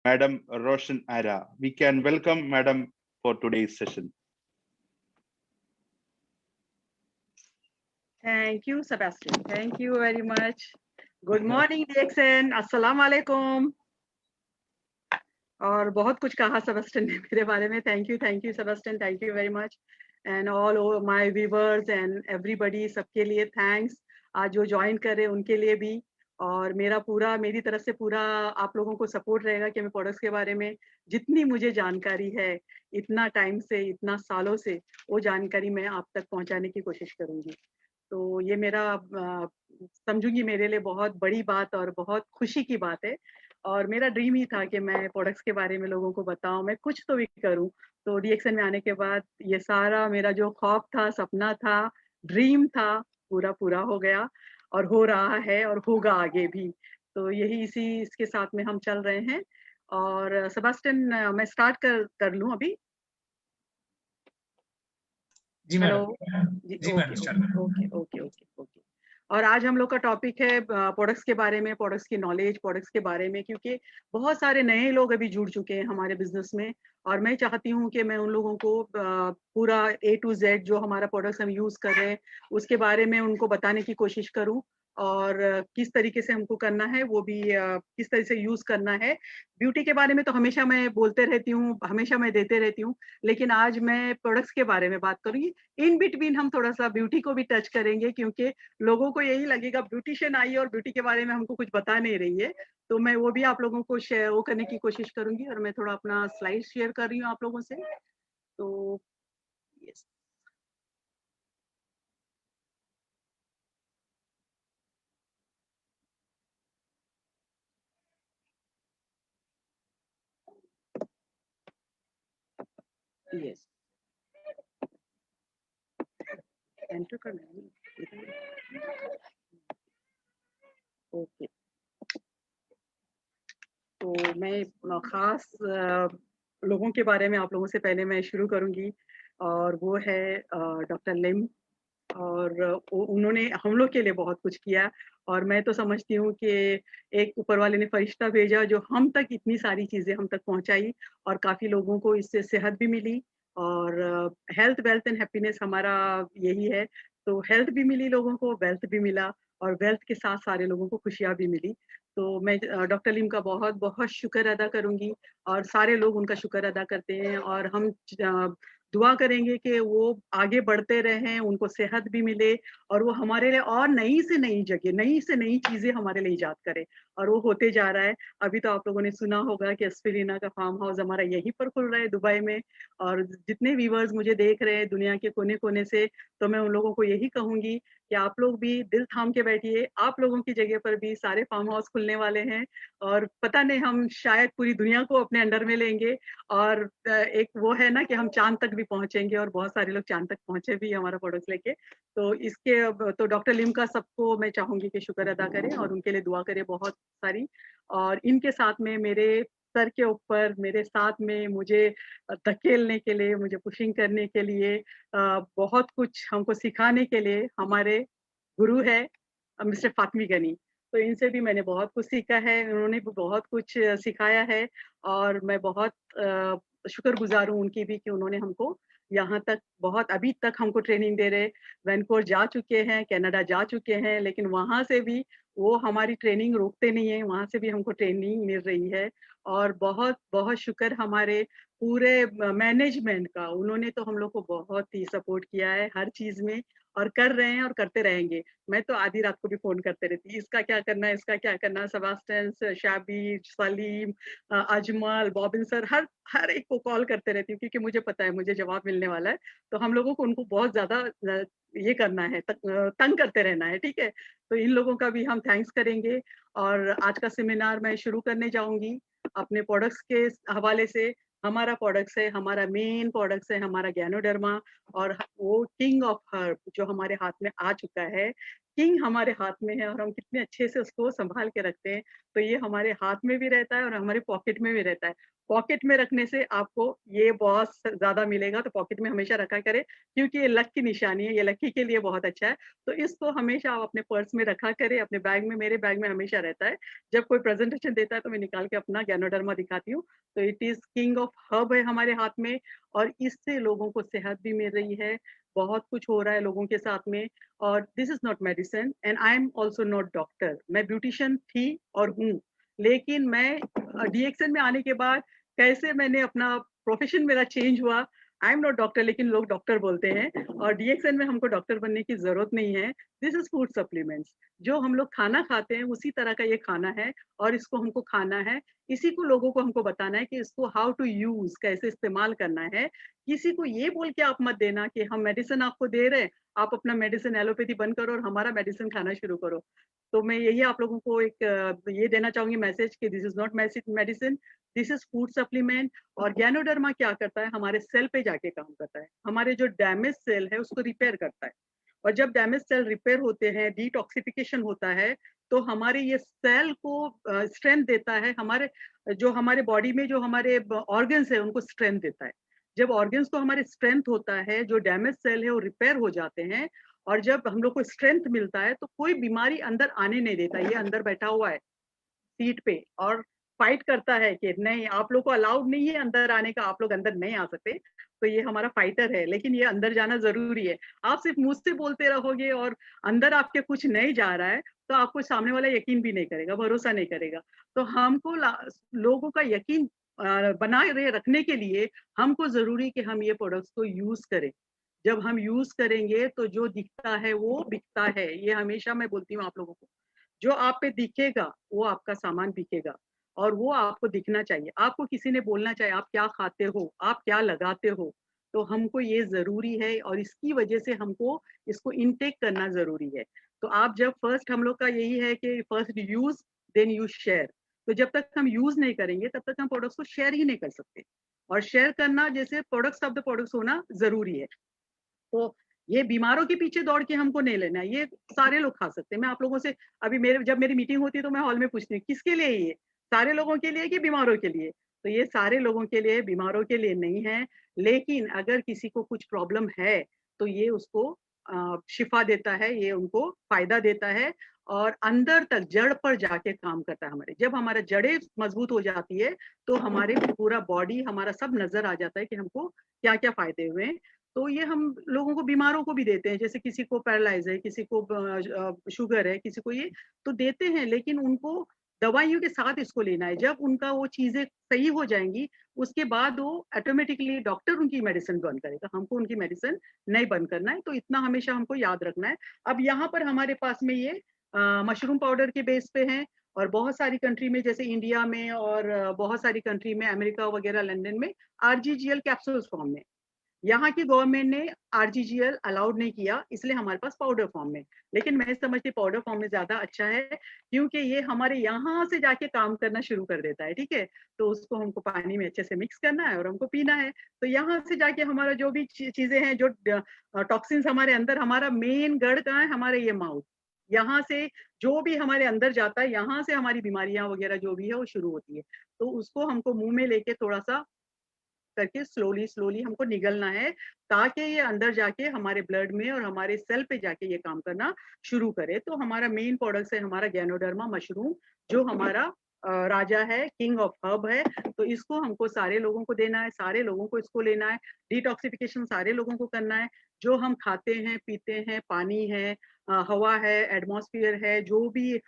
Madam Roshan Ara. We can welcome Madam for today's session. Thank you, Sebastian. Thank you very much. Good morning, DXN. Assalamu alaikum. और बहुत कुछ कहा Sebastian ने मेरे बारे में. Thank you Sebastian, thank you very much. And all my viewers and everybody, सबके लिए थैंक्स. आज जो ज्वाइन कर रहे हैं उनके लिए भी. और मेरी तरफ से पूरा आप लोगों को सपोर्ट रहेगा कि मैं प्रोडक्ट्स के बारे में जितनी मुझे जानकारी है, इतना टाइम से, इतना सालों से, वो जानकारी मैं आप तक पहुंचाने की कोशिश करूंगी. तो ये मेरा समझूंगी मेरे लिए बहुत बड़ी बात और बहुत खुशी की बात है. और मेरा ड्रीम ही था कि मैं प्रोडक्ट्स के बारे में लोगों को बताऊं, मैं कुछ तो भी करूं. तो डीएक्सएन में आने के बाद ये सारा मेरा जो ख्वाब था, सपना था, ड्रीम था, पूरा पूरा हो गया और हो रहा है और होगा आगे भी. तो यही इसके साथ में हम चल रहे हैं. और सेबेस्टियन, मैं स्टार्ट कर लूं अभी. जी हेलो. मैडम. जी मैडम. ओके. और आज हम लोग का टॉपिक है प्रोडक्ट्स के बारे में, प्रोडक्ट्स की नॉलेज, प्रोडक्ट्स के बारे में, क्योंकि बहुत सारे नए लोग अभी जुड़ चुके हैं हमारे बिजनेस में. और मैं चाहती हूँ कि मैं उन लोगों को पूरा A to Z जो हमारा प्रोडक्ट्स हम यूज कर रहे हैं उसके बारे में उनको बताने की कोशिश करूँ. और किस तरीके से हमको करना है वो भी, किस तरह से यूज करना है. ब्यूटी के बारे में तो हमेशा मैं बोलते रहती हूँ, हमेशा मैं देते रहती हूँ, लेकिन आज मैं प्रोडक्ट्स के बारे में बात करूंगी. इन बिटवीन हम थोड़ा सा ब्यूटी को भी टच करेंगे, क्योंकि लोगों को यही लगेगा ब्यूटिशियन आई और ब्यूटी के बारे में हमको कुछ बता नहीं रही है. तो मैं वो भी आप लोगों को वो करने की कोशिश करूंगी. और मैं थोड़ा अपना स्लाइड शेयर कर रही हूँ आप लोगों से. तो यस. यस, एंटर करना है. ओके. तो मैं खास लोगों के बारे में आप लोगों से पहले मैं शुरू करूंगी. और वो है डॉक्टर लिम. और उन्होंने हम लोग के लिए बहुत कुछ किया. और मैं तो समझती हूँ कि एक ऊपर वाले ने फरिश्ता भेजा जो हम तक इतनी सारी चीजें हम तक पहुंचाई. और काफी लोगों को इससे सेहत भी मिली. और हेल्थ, वेल्थ एंड हैप्पीनेस हमारा यही है. तो हेल्थ भी मिली लोगों को, वेल्थ भी मिला. और वेल्थ के साथ सारे लोगों को खुशियां भी मिली. तो मैं डॉक्टर लीम का बहुत बहुत शुक्र अदा करूंगी. और सारे लोग उनका शुक्र अदा करते हैं. और हम दुआ करेंगे कि वो आगे बढ़ते रहें, उनको सेहत भी मिले. और वो हमारे लिए और नई से नई जगह, नई से नई चीजें हमारे लिए ईजाद करें. और वो होते जा रहा है. अभी तो आप लोगों ने सुना होगा कि एस्पिरिना का फार्म हाउस हमारा यहीं पर खुल रहा है, दुबई में. और जितने व्यूअर्स मुझे देख रहे हैं दुनिया के कोने कोने से, तो मैं उन लोगों को यही कहूंगी कि आप लोग भी दिल थाम के बैठिए. आप लोगों की जगह पर भी सारे फार्म हाउस खुलने वाले हैं. और पता नहीं, हम शायद पूरी दुनिया को अपने अंडर में लेंगे. और एक वो है ना कि हम चांद तक भी पहुंचेंगे. और बहुत सारे लोग चांद तक पहुंचे भी हमारा प्रोडक्ट लेके. तो तो डॉक्टर लिम का सबको मैं चाहूंगी कि शुक्र अदा करें और उनके लिए दुआ करें बहुत सारी. और इनके साथ में मेरे सर के ऊपर, मेरे साथ में मुझे धकेलने के लिए, मुझे पुशिंग करने के लिए, बहुत कुछ हमको सिखाने के लिए हमारे गुरु है मिस्टर फातमी गनी. तो इनसे भी मैंने बहुत कुछ सीखा है, उन्होंने भी बहुत कुछ सिखाया है. और मैं बहुत शुक्रगुजार हूँ उनकी भी कि उन्होंने हमको यहाँ तक, बहुत अभी तक हमको ट्रेनिंग दे रहे. वैनकोवर जा चुके हैं, कनाडा जा चुके हैं, लेकिन वहाँ से भी वो हमारी ट्रेनिंग रोकते नहीं है, वहाँ से भी हमको ट्रेनिंग मिल रही है. और बहुत बहुत शुक्र हमारे पूरे मैनेजमेंट का, उन्होंने तो हम लोग को बहुत ही सपोर्ट किया है हर चीज में. और कर रहे हैं और करते रहेंगे. मैं तो आधी रात को भी फोन करते रहती, इसका क्या करना है, इसका क्या करना है. सेबास्टियन, शाबिर, सलीम, अजमल, बॉबिन सर, हर हर एक को कॉल करते रहती हूँ, क्योंकि मुझे पता है मुझे जवाब मिलने वाला है. तो हम लोगों को उनको बहुत ज्यादा ये करना है, तंग करते रहना है. ठीक है. तो इन लोगों का भी हम थैंक्स करेंगे. और आज का सेमिनार मैं शुरू करने जाऊंगी अपने प्रोडक्ट्स के हवाले से. हमारा प्रोडक्ट्स है, हमारा मेन प्रोडक्ट्स है हमारा गैनोडर्मा. और वो किंग ऑफ हर्ब जो हमारे हाथ में आ चुका है. किंग हमारे हाथ में है और हम कितने अच्छे से उसको संभाल के रखते हैं। तो ये हमारे हाथ में भी रहता है और हमारे पॉकेट में भी रहता है। पॉकेट में रखने से आपको ये बहुत ज़्यादा मिलेगा, तो पॉकेट में हमेशा रखा करें, क्योंकि ये लक की निशानी है, ये लकी के लिए बहुत अच्छा है। तो इसको हमेशा आप अपने पर्स में रखा करें, अपने बैग में, मेरे बैग में हमेशा रहता है। जब कोई प्रेज़ेंटेशन देता है तो मैं निकाल के अपना गैनोडर्मा दिखाती हूँ। तो it is king of herb है हमारे हाथ में और इससे लोगों को सेहत भी मिल रही है, बहुत कुछ हो रहा है लोगों के साथ में। और this is not medicine and I am also not doctor. मैं ब्यूटिशियन थी और हूँ, लेकिन मैं डीएक्सएन में आने के बाद कैसे मैंने अपना प्रोफ़ेशन मेरा चेंज हुआ। आई एम नॉट डॉक्टर, लेकिन लोग डॉक्टर बोलते हैं और डीएक्सएन में हमको डॉक्टर बनने की ज़रूरत नहीं है। This is food supplements. जो हम लोग खाना खाते हैं उसी तरह का ये खाना है और इसको हमको खाना है। इसी को लोगों को हमको बताना है कि इसको हाउ टू यूज़, कैसे इस्तेमाल करना है। किसी को ये बोल के आप मत देना कि हम मेडिसिन आपको दे रहे हैं, आप अपना मेडिसिन एलोपैथी बंद करो और हमारा मेडिसिन खाना शुरू करो। तो मैं यही आप लोगों को एक ये देना चाहूँगी मैसेज कि this is not medicine, this is food supplement. और गैनोडर्मा क्या करता है, हमारे सेल पे जाके काम करता है। हमारे जो डैमेज सेल है उसको रिपेयर करता है और जब डैमेज सेल रिपेयर होते हैं, डिटॉक्सिफिकेशन होता है, तो हमारे ये सेल को स्ट्रेंथ देता है। हमारे बॉडी में जो हमारे ऑर्गन्स है उनको स्ट्रेंथ देता है। जब ऑर्गन्स को हमारे स्ट्रेंथ होता है, जो डैमेज सेल है वो रिपेयर हो जाते हैं और जब हम लोग को स्ट्रेंथ मिलता है तो कोई बीमारी अंदर आने नहीं देता। ये अंदर बैठा हुआ है सीट पे और फाइट करता है कि नहीं, आप लोग को अलाउड नहीं है अंदर आने का, आप लोग अंदर नहीं आ सकते। तो ये हमारा फाइटर है, लेकिन ये अंदर जाना ज़रूरी है। आप सिर्फ मुँह से बोलते रहोगे और अंदर आपके कुछ नहीं जा रहा है, तो आपको सामने वाला यकीन भी नहीं करेगा, भरोसा नहीं करेगा। तो हमको लोगों का यकीन बनाए रखने के लिए हमको ज़रूरी कि हम ये प्रोडक्ट्स को यूज़ करें। जब हम यूज़ करेंगे तो जो दिखता है वो बिकता है। ये हमेशा मैं बोलती हूँ आप लोगों को। जो आप पे दिखेगा, वो आपका सामान बिकेगा और वो आपको दिखना चाहिए। आपको किसी ने बोलना चाहिए आप क्या खाते हो, आप क्या लगाते हो। तो हमको ये ज़रूरी है और इसकी वजह से हमको इसको इनटेक करना ज़रूरी है। तो आप जब फर्स्ट हम लोग का यही है कि first use then you share. तो जब तक हम यूज़ नहीं करेंगे तब तक हम प्रोडक्ट्स को शेयर ही नहीं कर सकते। और शेयर करना जैसे प्रोडक्ट्स ऑफ द प्रोडक्ट्स होना ज़रूरी है। तो ये बीमारों के पीछे दौड़ के हमको नहीं लेना है, ये सारे लोग खा सकते हैं। मैं आप लोगों से अभी जब मेरी मीटिंग होती है तो मैं हॉल में पूछती हूँ, किसके लिए है ये? सारे लोगों के लिए कि बीमारों के लिए? तो ये सारे लोगों के लिए, बीमारों के लिए नहीं है। लेकिन अगर किसी को कुछ प्रॉब्लम है, तो ये उसको शिफ़ा देता है, ये उनको फ़ायदा देता है और अंदर तक जड़ पर जाके काम करता है हमारे। जब हमारा जड़ें मज़बूत हो जाती है, तो हमारे पूरा बॉडी, हमारा सब नज़र आ जाता है कि हमको क्या-क्या फ़ायदे हुए हैं। तो ये हम लोगों को, बीमारों को भी देते हैं, जैसे किसी को पैरालाइज़ है, किसी को शुगर है, किसी को ये तो देते हैं, लेकिन उनको दवाइयों के साथ इसको लेना है। जब उनका वो चीज़ें सही हो जाएँगी, उसके बाद वो ऑटोमेटिकली डॉक्टर उनकी मेडिसिन बंद करेगा, हमको उनकी मेडिसिन नहीं बंद करना है, तो इतना हमेशा हमको याद रखना है। अब यहाँ पर हमारे पास में ये मशरूम पाउडर के बेस पे हैं और बहुत सारी कंट्री में, जैसे इंडिया में और बहुत सारी कंट्री में, अमेरिका वगैरह, लंदन में आरजीजीएल कैप्सूल्स फॉर्म में। यहाँ की गवर्नमेंट ने आरजीजीएल अलाउड नहीं किया, इसलिए हमारे पास पाउडर फॉर्म में। लेकिन मैं समझती हूँ पाउडर फॉर्म में ज़्यादा अच्छा है, क्योंकि ये हमारे यहाँ से जाके काम करना शुरू कर देता है, ठीक है? तो उसको हमको पानी में अच्छे से मिक्स करना है और हमको पीना है। तो यहाँ से जाके हमारा जो भी चीज़ें हैं, जो टॉक्सिन्स हमारे अंदर, हमारा मेन गढ़ कहाँ है? हमारे ये माउथ। यहाँ से जो भी हमारे अंदर जाता है, यहाँ से हमारी बीमारियाँ वगैरह जो भी है वो शुरू होती है। तो उसको हमको मुँह में लेके थोड़ा-सा करके स्लोली स्लोली हमको निगलना है, ताकि ये अंदर जाके हमारे ब्लड में और हमारे सेल पे जाके ये काम करना शुरू करे। तो हमारा मेन प्रोडक्ट्स है हमारा गैनोडर्मा मशरूम, जो हमारा राजा है, किंग ऑफ हर्ब है। तो इसको हमको सारे लोगों को देना है, सारे लोगों को इसको लेना है। डिटॉक्सिफिकेशन सारे लोगों को करना है। जो हम खाते हैं, पीते हैं, पानी है, हवा है, एटमॉस्फेयर है, जो भी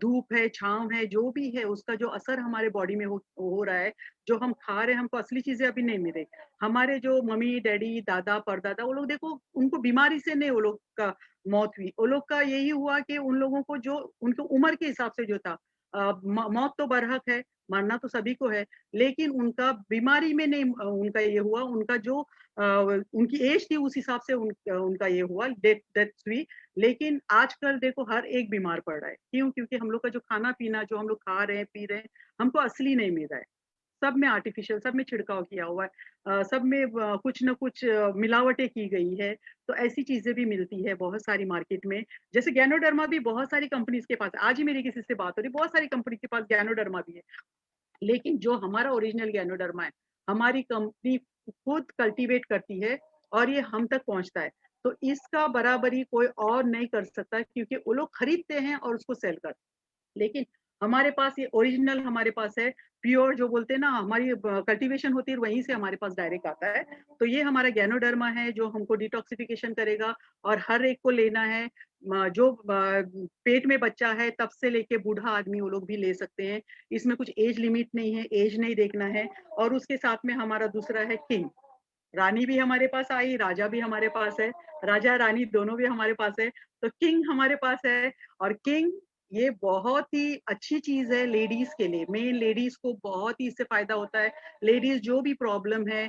धूप है, छाँव है, जो भी है, उसका जो असर हमारे बॉडी में हो रहा है, जो हम खा रहे हैं, हमको असली चीज़ें अभी नहीं मिल रही। हमारे जो मम्मी-डैडी, दादा, परदादा, वो लोग देखो, उनको बीमारी से नहीं वो लोग का मौत हुई। वो लोग का यही हुआ कि उन लोगों को जो उनकी उम्र के हिसाब से जो था, मौत तो बरहक है, मरना तो सभी को है, लेकिन उनका बीमारी में नहीं उनका ये हुआ, उनका जो उनकी एज थी उस हिसाब से उनका ये हुआ, डेथ्स हुई। लेकिन आजकल देखो हर एक बीमार पड़ रहा है। क्यों? क्योंकि हम लोग का जो खाना-पीना, जो हम लोग खा रहे हैं, पी रहे हैं, हमको असली नहीं मिल रहा है। सब में आर्टिफिशियल, सब में छिड़काव किया हुआ है, सब में कुछ न कुछ मिलावटें की गई है। तो ऐसी चीज़ें भी मिलती है बहुत सारी मार्केट में। जैसे गैनोडर्मा भी बहुत सारी कंपनीज़ के पास है। आज ही मेरी किसी से बात हो रही, बहुत सारी कंपनी के पास गैनोडर्मा भी है। लेकिन जो हमारा ओरिजिनल गैनोडर्मा है, हमारी कंपनी खुद कल्टीवेट करती है और ये हम तक पहुँचता है। तो इसका बराबरी कोई और नहीं कर सकता, क्योंकि वो लोग खरीदते हैं और उसको सेल करते हैं। लेकिन हमारे पास ये ओरिजिनल हमारे पास है, प्योर जो बोलते हैं ना, हमारी कल्टीवेशन होती है, वहीं से हमारे पास डायरेक्ट आता है। तो ये हमारा गैनोडर्मा है जो हमको डिटॉक्सिफिकेशन करेगा और हर एक को लेना है। जो पेट में बच्चा है तब से लेके बूढ़ा आदमी वो लोग भी ले सकते हैं। इसमें कुछ एज लिमिट नहीं है, एज नहीं देखना है। और उसके साथ में हमारा दूसरा है किंग। रानी भी हमारे पास आई, राजा भी हमारे पास है, राजा रानी दोनों भी हमारे पास है। तो किंग हमारे पास है। और किंग ये बहुत ही अच्छी चीज है लेडीज के लिए, मेन लेडीज को बहुत ही इससे फायदा होता है। लेडीज जो भी प्रॉब्लम है,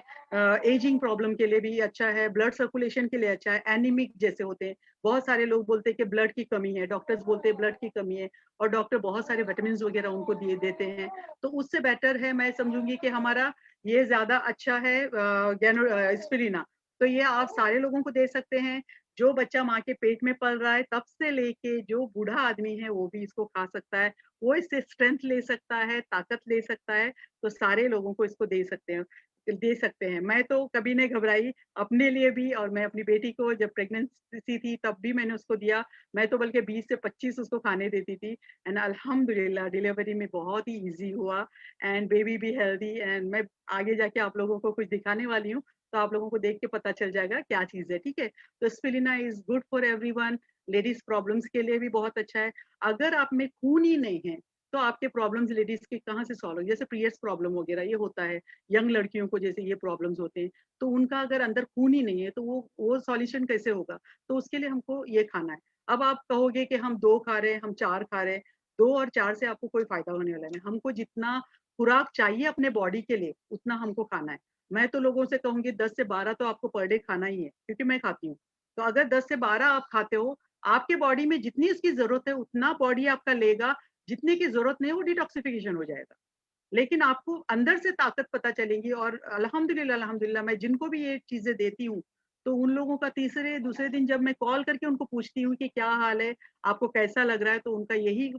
एजिंग प्रॉब्लम के लिए भी अच्छा है, ब्लड सर्कुलेशन के लिए अच्छा है, एनीमिक जैसे होते हैं, बहुत सारे लोग बोलते हैं कि ब्लड की कमी है, डॉक्टर्स बोलते हैं ब्लड की कमी है, और डॉक्टर बहुत सारे विटामिन वगैरह उनको दिए देते हैं। तो उससे बेटर है, मैं समझूंगी कि हमारा ये ज्यादा अच्छा है स्पिरिना। तो ये आप सारे लोगों को दे सकते हैं। जो बच्चा माँ के पेट में पल रहा है तब से लेके जो बूढ़ा आदमी है वो भी इसको खा सकता है। वो इससे स्ट्रेंथ ले सकता है, ताकत ले सकता है। तो सारे लोगों को इसको दे सकते हैं। मैं तो कभी नहीं घबराई, अपने लिए भी, और मैं अपनी बेटी को जब प्रेगनेंसी थी तब भी मैंने उसको दिया। मैं तो बल्कि 20 से 25 उसको खाने देती थी। एंड अल्हम्दुलिल्लाह डिलीवरी में बहुत ही ईजी हुआ, एंड बेबी भी हेल्दी। एंड मैं आगे जाके आप लोगों को कुछ दिखाने वाली हूँ, तो आप लोगों को देख के पता चल जाएगा क्या चीज है, ठीक है। तो spirulina is good for everyone. Ladies problems के लिए भी बहुत अच्छा है। अगर आप में खून ही नहीं है तो आपके प्रॉब्लम्स लेडीज के कहाँ से सॉल्व होंगे। जैसे पीरियड्स प्रॉब्लम वगैरह ये होता है, यंग लड़कियों को जैसे ये प्रॉब्लम्स होते हैं, तो उनका अगर अंदर खून ही नहीं है तो वो सॉल्यूशन कैसे होगा। तो उसके लिए हमको ये खाना है। अब आप कहोगे कि हम 2 खा रहे हैं, हम 4 खा रहे हैं, 2 और 4 से आपको कोई फायदा होने वाला नहीं। हमको जितना खुराक चाहिए अपने बॉडी के लिए उतना हमको खाना है। मैं तो लोगों से कहूंगी 10 से 12 तो आपको पर डे खाना ही है, क्योंकि मैं खाती हूँ। तो अगर 10 से 12 आप खाते हो, आपके बॉडी में जितनी उसकी जरूरत है उतना बॉडी आपका लेगा। जितने की जरूरत नहीं है वो डिटॉक्सिफिकेशन हो जाएगा। लेकिन आपको अंदर से ताकत पता चलेगी। और अल्हम्दुलिल्लाह अल्हम्दुलिल्लाह मैं जिनको भी ये चीजें देती हूँ, तो उन लोगों का तीसरे दूसरे दिन जब मैं कॉल करके उनको पूछती हूँ कि क्या हाल है, आपको कैसा लग रहा है, तो उनका यही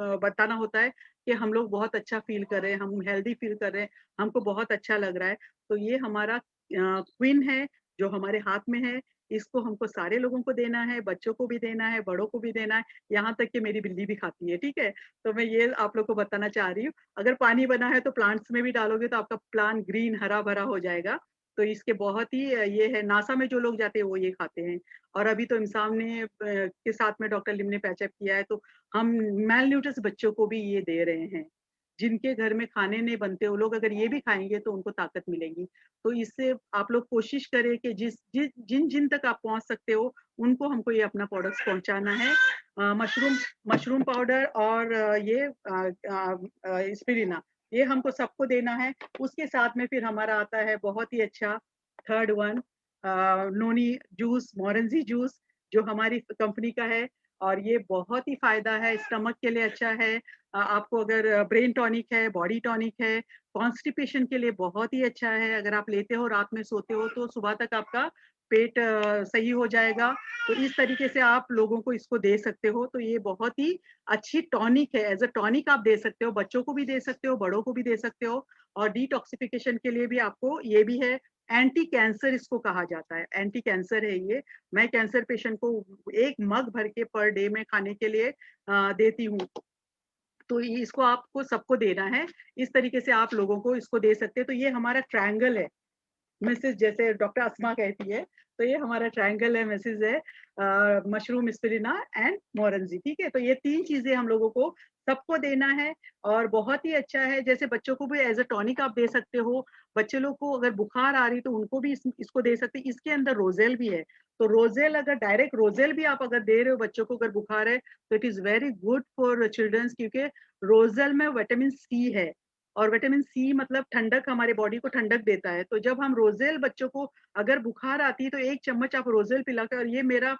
बताना होता है कि हम लोग बहुत अच्छा फील कर रहे हैं, हम हेल्दी फील कर रहे हैं, हमको बहुत अच्छा लग रहा है। तो ये हमारा क्वीन है जो हमारे हाथ में है। इसको हमको सारे लोगों को देना है, बच्चों को भी देना है, बड़ों को भी देना है, यहाँ तक कि मेरी बिल्ली भी खाती है, ठीक है। तो मैं ये आप लोग को बताना चाह रही हूँ। अगर पानी बना है तो प्लांट्स में भी डालोगे तो आपका प्लांट ग्रीन हरा भरा हो जाएगा। तो इसके बहुत ही ये है, नासा में जो लोग जाते हैं वो ये खाते हैं। और अभी तो इंसान ने के साथ में डॉक्टर लिम ने पैचअप किया है, तो हम मेल न्यूट्रिस बच्चों को भी ये दे रहे हैं। जिनके घर में खाने नहीं बनते वो लोग अगर ये भी खाएंगे तो उनको ताकत मिलेगी। तो इससे आप लोग कोशिश करें कि जिन जिन तक आप पहुंच सकते हो उनको हमको ये अपना प्रोडक्ट्स पहुंचाना है। मशरूम मशरूम पाउडर और ये स्पिरुलिना, ये हमको सबको देना है। उसके साथ में फिर हमारा आता है बहुत ही अच्छा third one, noni juice, Morinzhi juice, जो हमारी कंपनी का है। और ये बहुत ही फायदा है, स्टमक के लिए अच्छा है। आपको अगर ब्रेन टॉनिक है, बॉडी टॉनिक है, कॉन्स्टिपेशन के लिए बहुत ही अच्छा है। अगर आप लेते हो, रात में सोते हो, तो सुबह तक आपका पेट सही हो जाएगा। तो इस तरीके से आप लोगों को इसको दे सकते हो। तो ये बहुत ही अच्छी टॉनिक है, एज अ टॉनिक आप दे सकते हो, बच्चों को भी दे सकते हो, बड़ों को भी दे सकते हो। और डिटॉक्सिफिकेशन के लिए भी आपको ये भी है। एंटी कैंसर इसको कहा जाता है, एंटी कैंसर है ये। मैं कैंसर पेशेंट को 1 मग भर के पर डे में खाने के लिए देती हूँ। तो इसको आपको सबको देना है। इस तरीके से आप लोगों को इसको दे सकते हैं। तो ये हमारा ट्रायंगल है, मिसेज जैसे डॉक्टर अस्मा कहती है। तो ये हमारा ट्रायंगल है, मिसेज है, मशरूम, स्पिरुलिना एंड मोरेंजी, ठीक है। तो ये 3 चीजें हम लोगों को सबको देना है। और बहुत ही अच्छा है। जैसे बच्चों को भी एज अ टॉनिक आप दे सकते हो। बच्चे लोग को अगर बुखार आ रही तो उनको भी इसको दे सकते हैं। इसके अंदर रोजेल भी है। तो रोजेल, अगर डायरेक्ट रोजेल भी आप अगर दे रहे हो बच्चों को अगर बुखार है, तो it is very good for childrens, क्योंकि रोजेल में विटामिन सी है। और विटामिन सी मतलब ठंडक, हमारे बॉडी को ठंडक देता है। तो जब हम रोजेल बच्चों को, अगर बुखार आती है तो 1 चम्मच आप रोजेल पिलाकर, और ये मेरा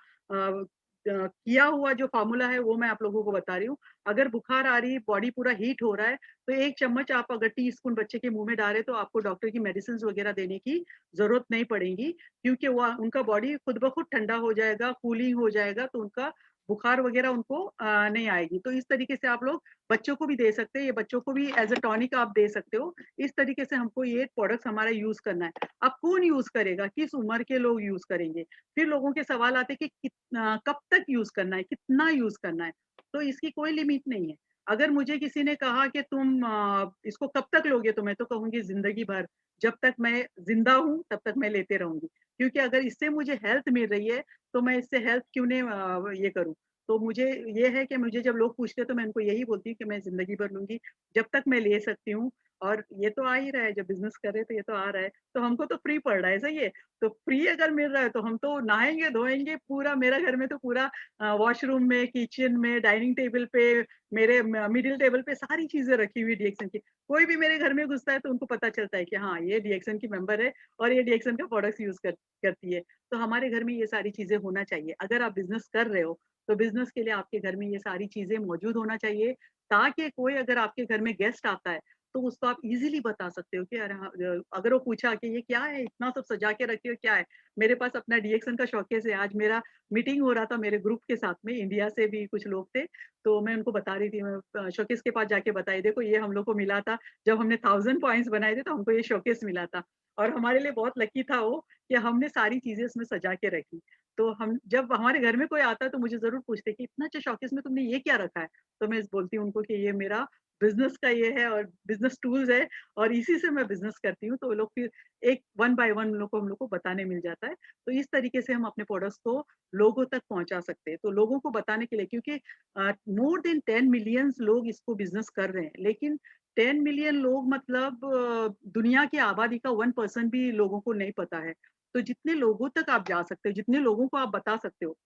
किया हुआ जो फार्मूला है वो मैं आप लोगों को बता रही हूँ। अगर बुखार आ रही, बॉडी पूरा हीट हो रहा है, तो 1 चम्मच आप अगर टी स्पून बच्चे के मुँह में डालें तो आपको डॉक्टर की मेडिसिन्स वगैरह देने की ज़रूरत नहीं पड़ेगी, क्योंकि वो उनका बॉडी खुद ब खुद ठंडा हो जाएगा, कूलिंग हो जाएगा, तो उनका बुखार वगैरह उनको नहीं आएगी। तो इस तरीके से आप लोग बच्चों को भी दे सकते हैं, ये बच्चों को भी एज़ अ टॉनिक आप दे सकते हो। इस तरीके से हमको ये प्रोडक्ट्स हमारा यूज़ करना है। अब कौन यूज़ करेगा, किस उम्र के लोग यूज़ करेंगे? फिर लोगों के सवाल आते हैं कि कब तक यूज़ करना है, कितना यूज़ करना है? तो इसकी कोई लिमिट नहीं है। अगर मुझे किसी ने कहा कि तुम इसको कब तक लोगे, तो मैं तो कहूँगी ज़िंदगी भर। जब तक मैं ज़िंदा हूँ, तब तक मैं लेते रहूँगी। क्योंकि अगर इससे मुझे हेल्थ मिल रही है, तो मैं इससे हेल्थ क्यों नहीं ये करूँ? तो मुझे ये है कि मुझे जब लोग पूछते हैं, तो मैं उनको यही बोलती हूँ कि मैं ज़िंदगी भर लूँगी, जब तक मैं ले सकती हूँ। और ये तो आ ही रहा है, जब बिज़नेस कर रहे हैं, तो ये तो आ रहा है। तो हमको तो फ्री पड़ रहा है, सही है? तो फ्री अगर मिल रहा है, तो हम तो नहाएँगे, धोएँगे, पूरा मेरा घर में तो पूरा वॉशरूम में, किचन में, डाइनिंग टेबल पे, मेरे मिडल टेबल पे सारी चीज़ें रखी हुई डीएक्सन की। कोई भी मेरे घर में घुसता है तो उनको पता चलता है कि हाँ, ये डीएक्सन की मेंबर है और ये डीएक्सन का प्रोडक्ट्स यूज़ करती है। तो हमारे घर में ये सारी चीज़ें होना चाहिए। अगर आप बिज़नेस कर रहे हो, तो बिज़नेस के लिए आपके घर में ये सारी चीज़ें मौजूद होना चाहिए, ताकि कोई अगर आपके घर में गेस्ट आता है, तो उसको आप ईज़िली बता सकते हो कि अरे हाँ, अगर वो पूछा कि ये क्या है? इतना सब सजा के रखे हो, क्या है? मेरे पास अपना डीएक्सन का शोकेस है। आज मेरा मीटिंग हो रहा था मेरे ग्रुप के साथ में, इंडिया से भी कुछ लोग थे, तो मैं उनको बता रही थी, मैं शोकेस के पास जाके बताई, देखो ये हम लोग को मिला था, जब हमने 1000 पॉइंट्स बनाए थे, तो हमको ये शोकेस मिला था। और हमारे लिए बहुत लकी था वो, कि हमने सारी चीज़ें उसमें सजा के रखी। तो हम जब हमारे घर में कोई आता है, तो मुझे ज़रूर पूछते हैं कि इतना अच्छा शोकेस में तुमने ये क्या रखा है? तो मैं बोलती हूँ उनको कि ये मेरा बिज़नेस का ये है और बिज़नेस टूल्स है, और इसी से मैं बिज़नेस करती हूँ। तो वो लोग फिर एक वन बाय वन हम लोग को बताने मिल जाता है। तो इस तरीके से हम अपने प्रोडक्ट्स को लोगों तक पहुँचा सकते हैं। तो लोगों को बताने के लिए, क्योंकि मोर देन 10 मिलियंस लोग इसको बिज़नेस कर रहे हैं, लेकिन 10 मिलियन लोग मतलब दुनिया की आबादी का 1% भी लोगों को नहीं पता है। तो जितने लोगों तक आप जा सकते हो, जितने लोगों को आप बता सकते हो,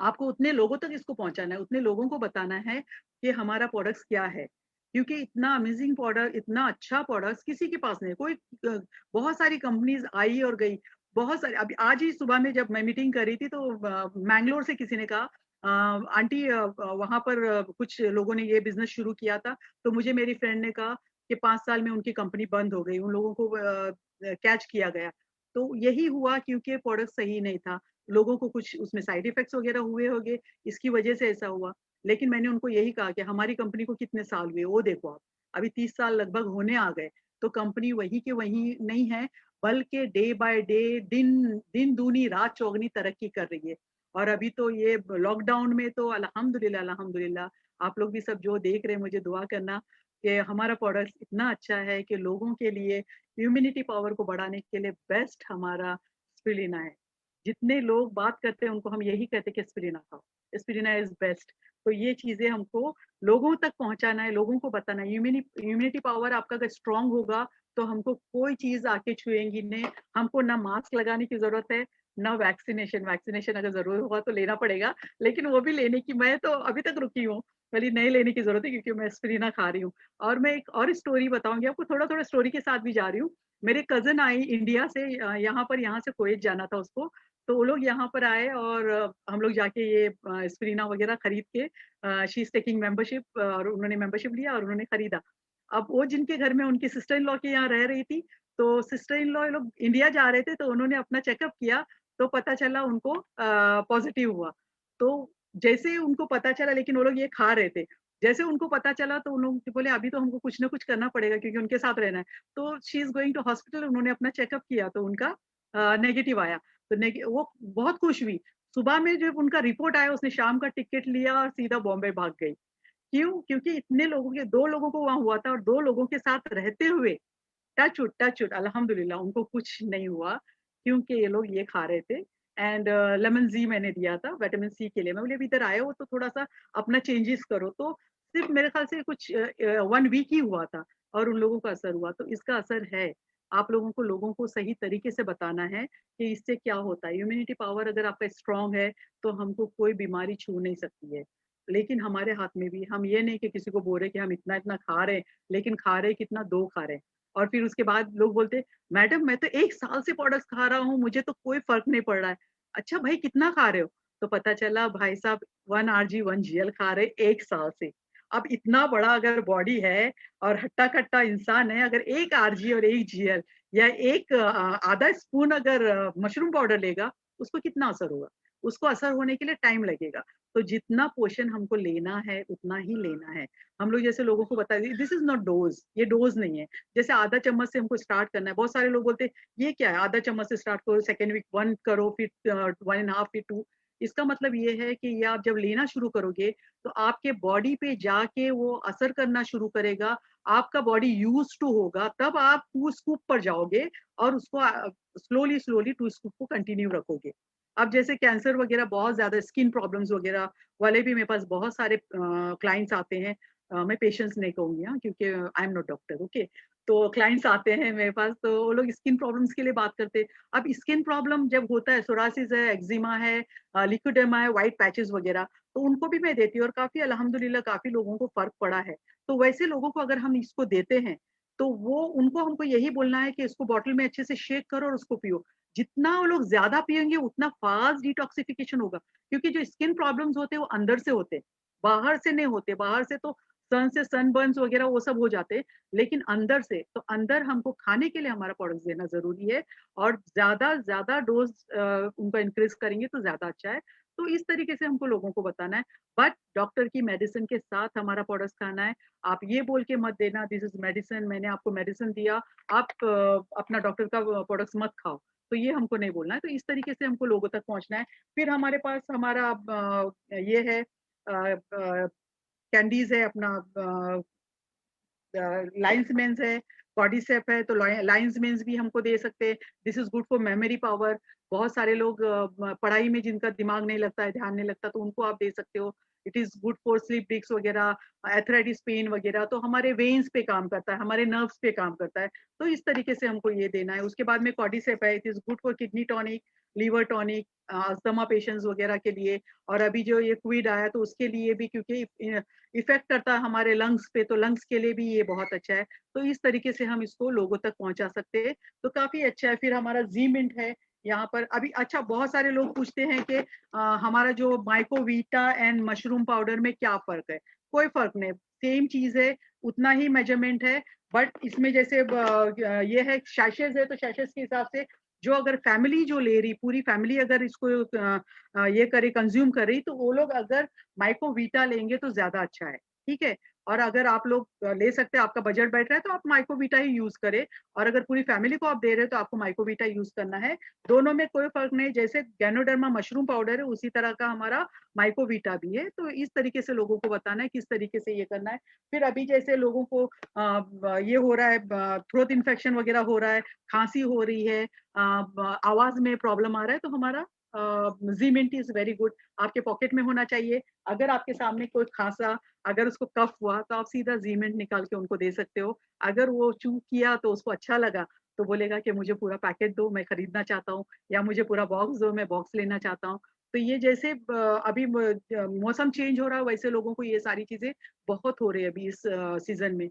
आपको उतने लोगों तक इसको पहुँचाना है, उतने लोगों को बताना है कि हमारा प्रोडक्ट्स क्या है। क्योंकि इतना अमेज़िंग प्रोडक्ट, इतना अच्छा प्रोडक्ट्स किसी के पास नहीं है। बहुत सारी कंपनीज़ आई और गई। बहुत सारी, अभी आज ही सुबह में जब मैं मीटिंग कर रही थी, तो मैंगलोर से किसी ने कहा, आंटी वहाँ पर कुछ लोगों ने ये बिज़नेस शुरू किया था, तो मुझे मेरी फ्रेंड ने कहा कि 5 साल में उनकी कंपनी बंद हो गई, उन लोगों को कैच किया गया। तो यही हुआ क्योंकि प्रोडक्ट सही नहीं था। लोगों को कुछ उसमें साइड इफ़ेक्ट्स वग़ैरह हुए होंगे, इसकी वज़ह से ऐसा हुआ। लेकिन मैंने उनको यही कहा कि हमारी कंपनी को कितने साल हुए, वो देखो आप। अभी 30 साल लगभग होने आ गए, तो कंपनी वहीं की वहीं नहीं है, बल्कि डे बाय डे, दिन दिन दूनी रात चौगनी तरक्की कर रही है। और अभी तो ये लॉकडाउन में तो अल्हम्दुलिल्लाह, अल्हम्दुलिल्लाह, आप लोग भी सब जो देख रहे हैं, मुझे दुआ करना कि हमारा प्रोडक्ट इतना अच्छा है कि लोगों के लिए इम्यूनिटी पावर को बढ़ाने के लिए बेस्ट हमारा स्पिरुलिना है। जितने लोग बात करते हैं, उनको हम यही कहते हैं कि स्पिरुलिना खाओ, स्पिरुलिना इज़ बेस्ट। तो ये चीज़ें हमको लोगों तक पहुँचाना है, लोगों को बताना है। इम्यूनिटी पावर आपका अगर स्ट्रॉन्ग होगा, तो हमको कोई चीज़ आके छुएँगी नहीं। हमको ना मास्क लगाने की ज़रूरत है, ना वैक्सीनेशन। वैक्सीनेशन अगर ज़रूर होगा तो लेना पड़ेगा, लेकिन वो भी लेने की मैं तो अभी तक रुकी हूँ। बोली नहीं लेने की ज़रूरत है, क्योंकि मैं स्पिरुलिना खा रही हूँ। और मैं एक और स्टोरी बताऊँगी आपको, थोड़ा-थोड़ा स्टोरी के साथ भी जा रही हूँ। मेरे कज़िन आई इंडिया से, यहाँ से कुवैत जाना था उसको, तो वो लोग यहाँ पर आए और हम लोग जाके ये स्पिरुलिना वगैरह खरीद के, शी इज़ टेकिंग मेंबरशिप, और उन्होंने मेंबरशिप लिया और उन्होंने खरीदा। अब वो जिनके घर में उनकी सिस्टर इन लॉ के यहाँ रह रही थी, तो सिस्टर इन लॉ ये लोग इंडिया जा रहे थे, तो उन्होंने अपना चेकअप किया, तो पता चला उनको पॉज़िटिव हुआ। तो जैसे ही उनको पता चला, लेकिन वो लोग ये खा रहे थे। जैसे उनको पता चला, तो उन लोग बोले अभी तो हमको कुछ ना कुछ करना पड़ेगा, क्योंकि उनके साथ रहना है। तो she is going to hospital, उन्होंने अपना चेकअप किया, तो उनका नेगेटिव आया। तो वो बहुत खुश हुई। सुबह में जब उनका रिपोर्ट आया, उसने शाम का टिकट लिया और सीधा बॉम्बे भाग गई। क्यों? क्योंकि इतने लोगों के 2 लोगों को वहाँ हुआ था, और 2 लोगों के साथ रहते हुए टच वुड अल्हम्दुलिल्लाह उनको कुछ नहीं हुआ, क्योंकि ये लोग ये खा रहे थे। एंड लेमन ज़ी मैंने दिया था विटामिन सी के लिए। मैं बोली अभी इधर आए हो तो थोड़ा-सा अपना चेंजेस करो। तो सिर्फ़ मेरे ख़्याल से कुछ 1 वीक ही हुआ था, और उन लोगों को असर हुआ। तो इसका असर है। आप लोगों को सही तरीके से बताना है कि इससे क्या होता है। इम्यूनिटी पावर अगर आपका स्ट्रॉन्ग है, तो हमको कोई बीमारी छू नहीं सकती है। लेकिन हमारे हाथ में भी, हम ये नहीं कि किसी को बोल रहे कि हम इतना-इतना खा रहे हैं, लेकिन खा रहे हैं कितना, 2 खा रहे हैं। और फिर उसके बाद लोग बोलते हैं, "मैडम मैं तो 1 साल से प्रोडक्ट्स खा रहा हूँ, मुझे तो कोई फ़र्क नहीं पड़ रहा है।" अच्छा भाई कितना खा रहे हो? तो पता चला भाई साहब 1 आरजी 1 जीएल खा रहे 1 साल से। अब इतना बड़ा अगर बॉडी है और हट्टा-कट्टा इंसान है, अगर 1 आरजी और 1 जीएल या एक आधा स्पून अगर मशरूम पाउडर लेगा, उसको कितना असर होगा? उसको असर होने के लिए टाइम लगेगा। तो जितना पोर्शन हमको लेना है, उतना ही लेना है। हम लोग जैसे लोगों को बता दिए दिस इज़ नॉट डोज़, ये डोज़ नहीं है। जैसे आधा चम्मच से हमको स्टार्ट करना है। बहुत सारे लोग बोलते हैं ये क्या है? आधा चम्मच से स्टार्ट करो, सेकंड वीक 1 करो, फिर 1 एंड हाफ फिर 2। इसका मतलब ये है कि ये आप जब लेना शुरू करोगे, तो आपके बॉडी पे जाके वो असर करना शुरू करेगा, आपका बॉडी यूज़्ड टू होगा, तब आप 2 स्कूप पर जाओगे और उसको स्लोली 2 स्कूप को कंटिन्यू रखोगे। अब जैसे कैंसर वगैरह बहुत ज़्यादा स्किन प्रॉब्लम्स वगैरह वाले भी मेरे पास बहुत सारे क्लाइंट्स आते हैं। मैं पेशेंट्स नहीं कहूँगी हाँ, क्योंकि I am not doctor, okay. तो क्लाइंट्स आते हैं मेरे पास तो वो लोग स्किन प्रॉब्लम्स के लिए बात करते हैं। अब स्किन प्रॉब्लम जब होता है, सोरासिस है, एक्जिमा है, लिकोडेर्मा है, व्हाइट पैचेस वगैरह, तो उनको भी मैं देती हूँ और काफ़ी अल्हम्दुलिल्लाह काफ़ी लोगों को फ़र्क पड़ा है। तो वैसे लोगों को अगर हम इसको देते हैं, तो वो उनको हमको यही बोलना है कि इसको बॉटल में अच्छे से शेक करो और उसको पियो। जितना वो लोग ज़्यादा पिएँगे उतना फ़ास्ट डिटॉक्सिफिकेशन होगा, क्योंकि जो स्किन प्रॉब्लम्स होते हैं वो अंदर से होते हैं, बाहर से नहीं होते। बाहर से तो सन से सनबर्न्स वगैरह वो सब हो जाते हैं, लेकिन अंदर से, तो अंदर हमको खाने के लिए हमारा प्रोडक्ट्स देना ज़रूरी है और ज़्यादा डोज़ उनका इंक्रीज़ करेंगे तो ज़्यादा अच्छा है। तो इस तरीके से हमको लोगों को बताना है, बट डॉक्टर की मेडिसिन के साथ हमारा प्रोडक्ट्स खाना है। आप ये बोल के मत देना दिस इज़ मेडिसिन, मैंने आपको मेडिसिन दिया, आप अपना डॉक्टर का प्रोडक्ट्स मत खाओ। तो ये हमको नहीं बोलना है, तो इस तरीके से हमको लोगों तक पहुँचना है। फिर हमारे पास हमारा ये है कैंडीज़ है अपना लायंस मेंस है, कॉर्डिसेप है, तो लायंस मेंस भी हमको दे सकते हैं। This is good for memory power. बहुत सारे लोग पढ़ाई में जिनका दिमाग नहीं लगता है, ध्यान नहीं लगता, तो उनको आप दे सकते हो। It is good for slip disc वगैरह, आर्थराइटिस पेन वगैरह, तो हमारे वेन्स पे काम करता है, हमारे नर्व्स पे काम करता है। तो इस तरीके से हमको ये देना है। उसके बाद में कॉर्डिसेप है, it is good for kidney tonic, liver tonic, asthma patients वगैरह के लिए। और अभी जो ये कोविड आया तो उसके लिए भी, क्योंकि इफ़ेक्ट करता है हमारे लंग्स पे, तो लंग्स के लिए भी ये बहुत अच्छा है। तो इस तरीके से हम इसको लोगों तक पहुँचा सकते हैं, तो काफ़ी अच्छा है। फिर हमारा ज़ी मिंट है, यहाँ पर अभी अच्छा बहुत सारे लोग पूछते हैं कि हमारा जो माइकोवीटा एंड मशरूम पाउडर में क्या फ़र्क है? कोई फ़र्क नहीं, सेम चीज़ है, उतना ही मेजरमेंट है, बट इसमें जैसे ये है सैशेज़ है, तो सैशेज़ के हिसाब से जो अगर फैमिली जो ले रही, पूरी फैमिली अगर इसको ये करे, कंज़्यूम कर रही, तो वो लोग अगर माइकोवीटा लेंगे तो ज़्यादा अच्छा है, ठीक है? और अगर आप लोग ले सकते हैं, आपका बजट बैठ रहा है, तो आप माइकोवीटा ही यूज़ करें और अगर पूरी फैमिली को आप दे रहे हो, तो आपको माइकोवीटा यूज़ करना है। दोनों में कोई फ़र्क नहीं, जैसे गैनोडर्मा मशरूम पाउडर है, उसी तरह का हमारा माइकोवीटा भी है। तो इस तरीके से लोगों को बताना है, किस तरीके से ये करना है। फिर अभी जैसे लोगों को ये हो रहा है, थ्रोट इन्फेक्शन वगैरह हो रहा है, खाँसी हो रही है, आवाज़ में प्रॉब्लम आ रहा है, तो हमारा ज़ी मिंट इज़ वेरी गुड। आपके पॉकेट में होना चाहिए। अगर आपके सामने कोई खाँसा, अगर उसको कफ हुआ, तो आप सीधा ज़ी मिंट निकाल के उनको दे सकते हो। अगर वो च्यू किया तो उसको अच्छा लगा, तो बोलेगा कि मुझे पूरा पैकेट दो, मैं खरीदना चाहता हूँ, या मुझे पूरा बॉक्स दो, मैं बॉक्स लेना चाहता हूँ। तो ये जैसे अभी मौसम चेंज हो रहा है, वैसे लोगों को ये सारी चीज़ें बहुत हो रही है अभी इस सीज़न में।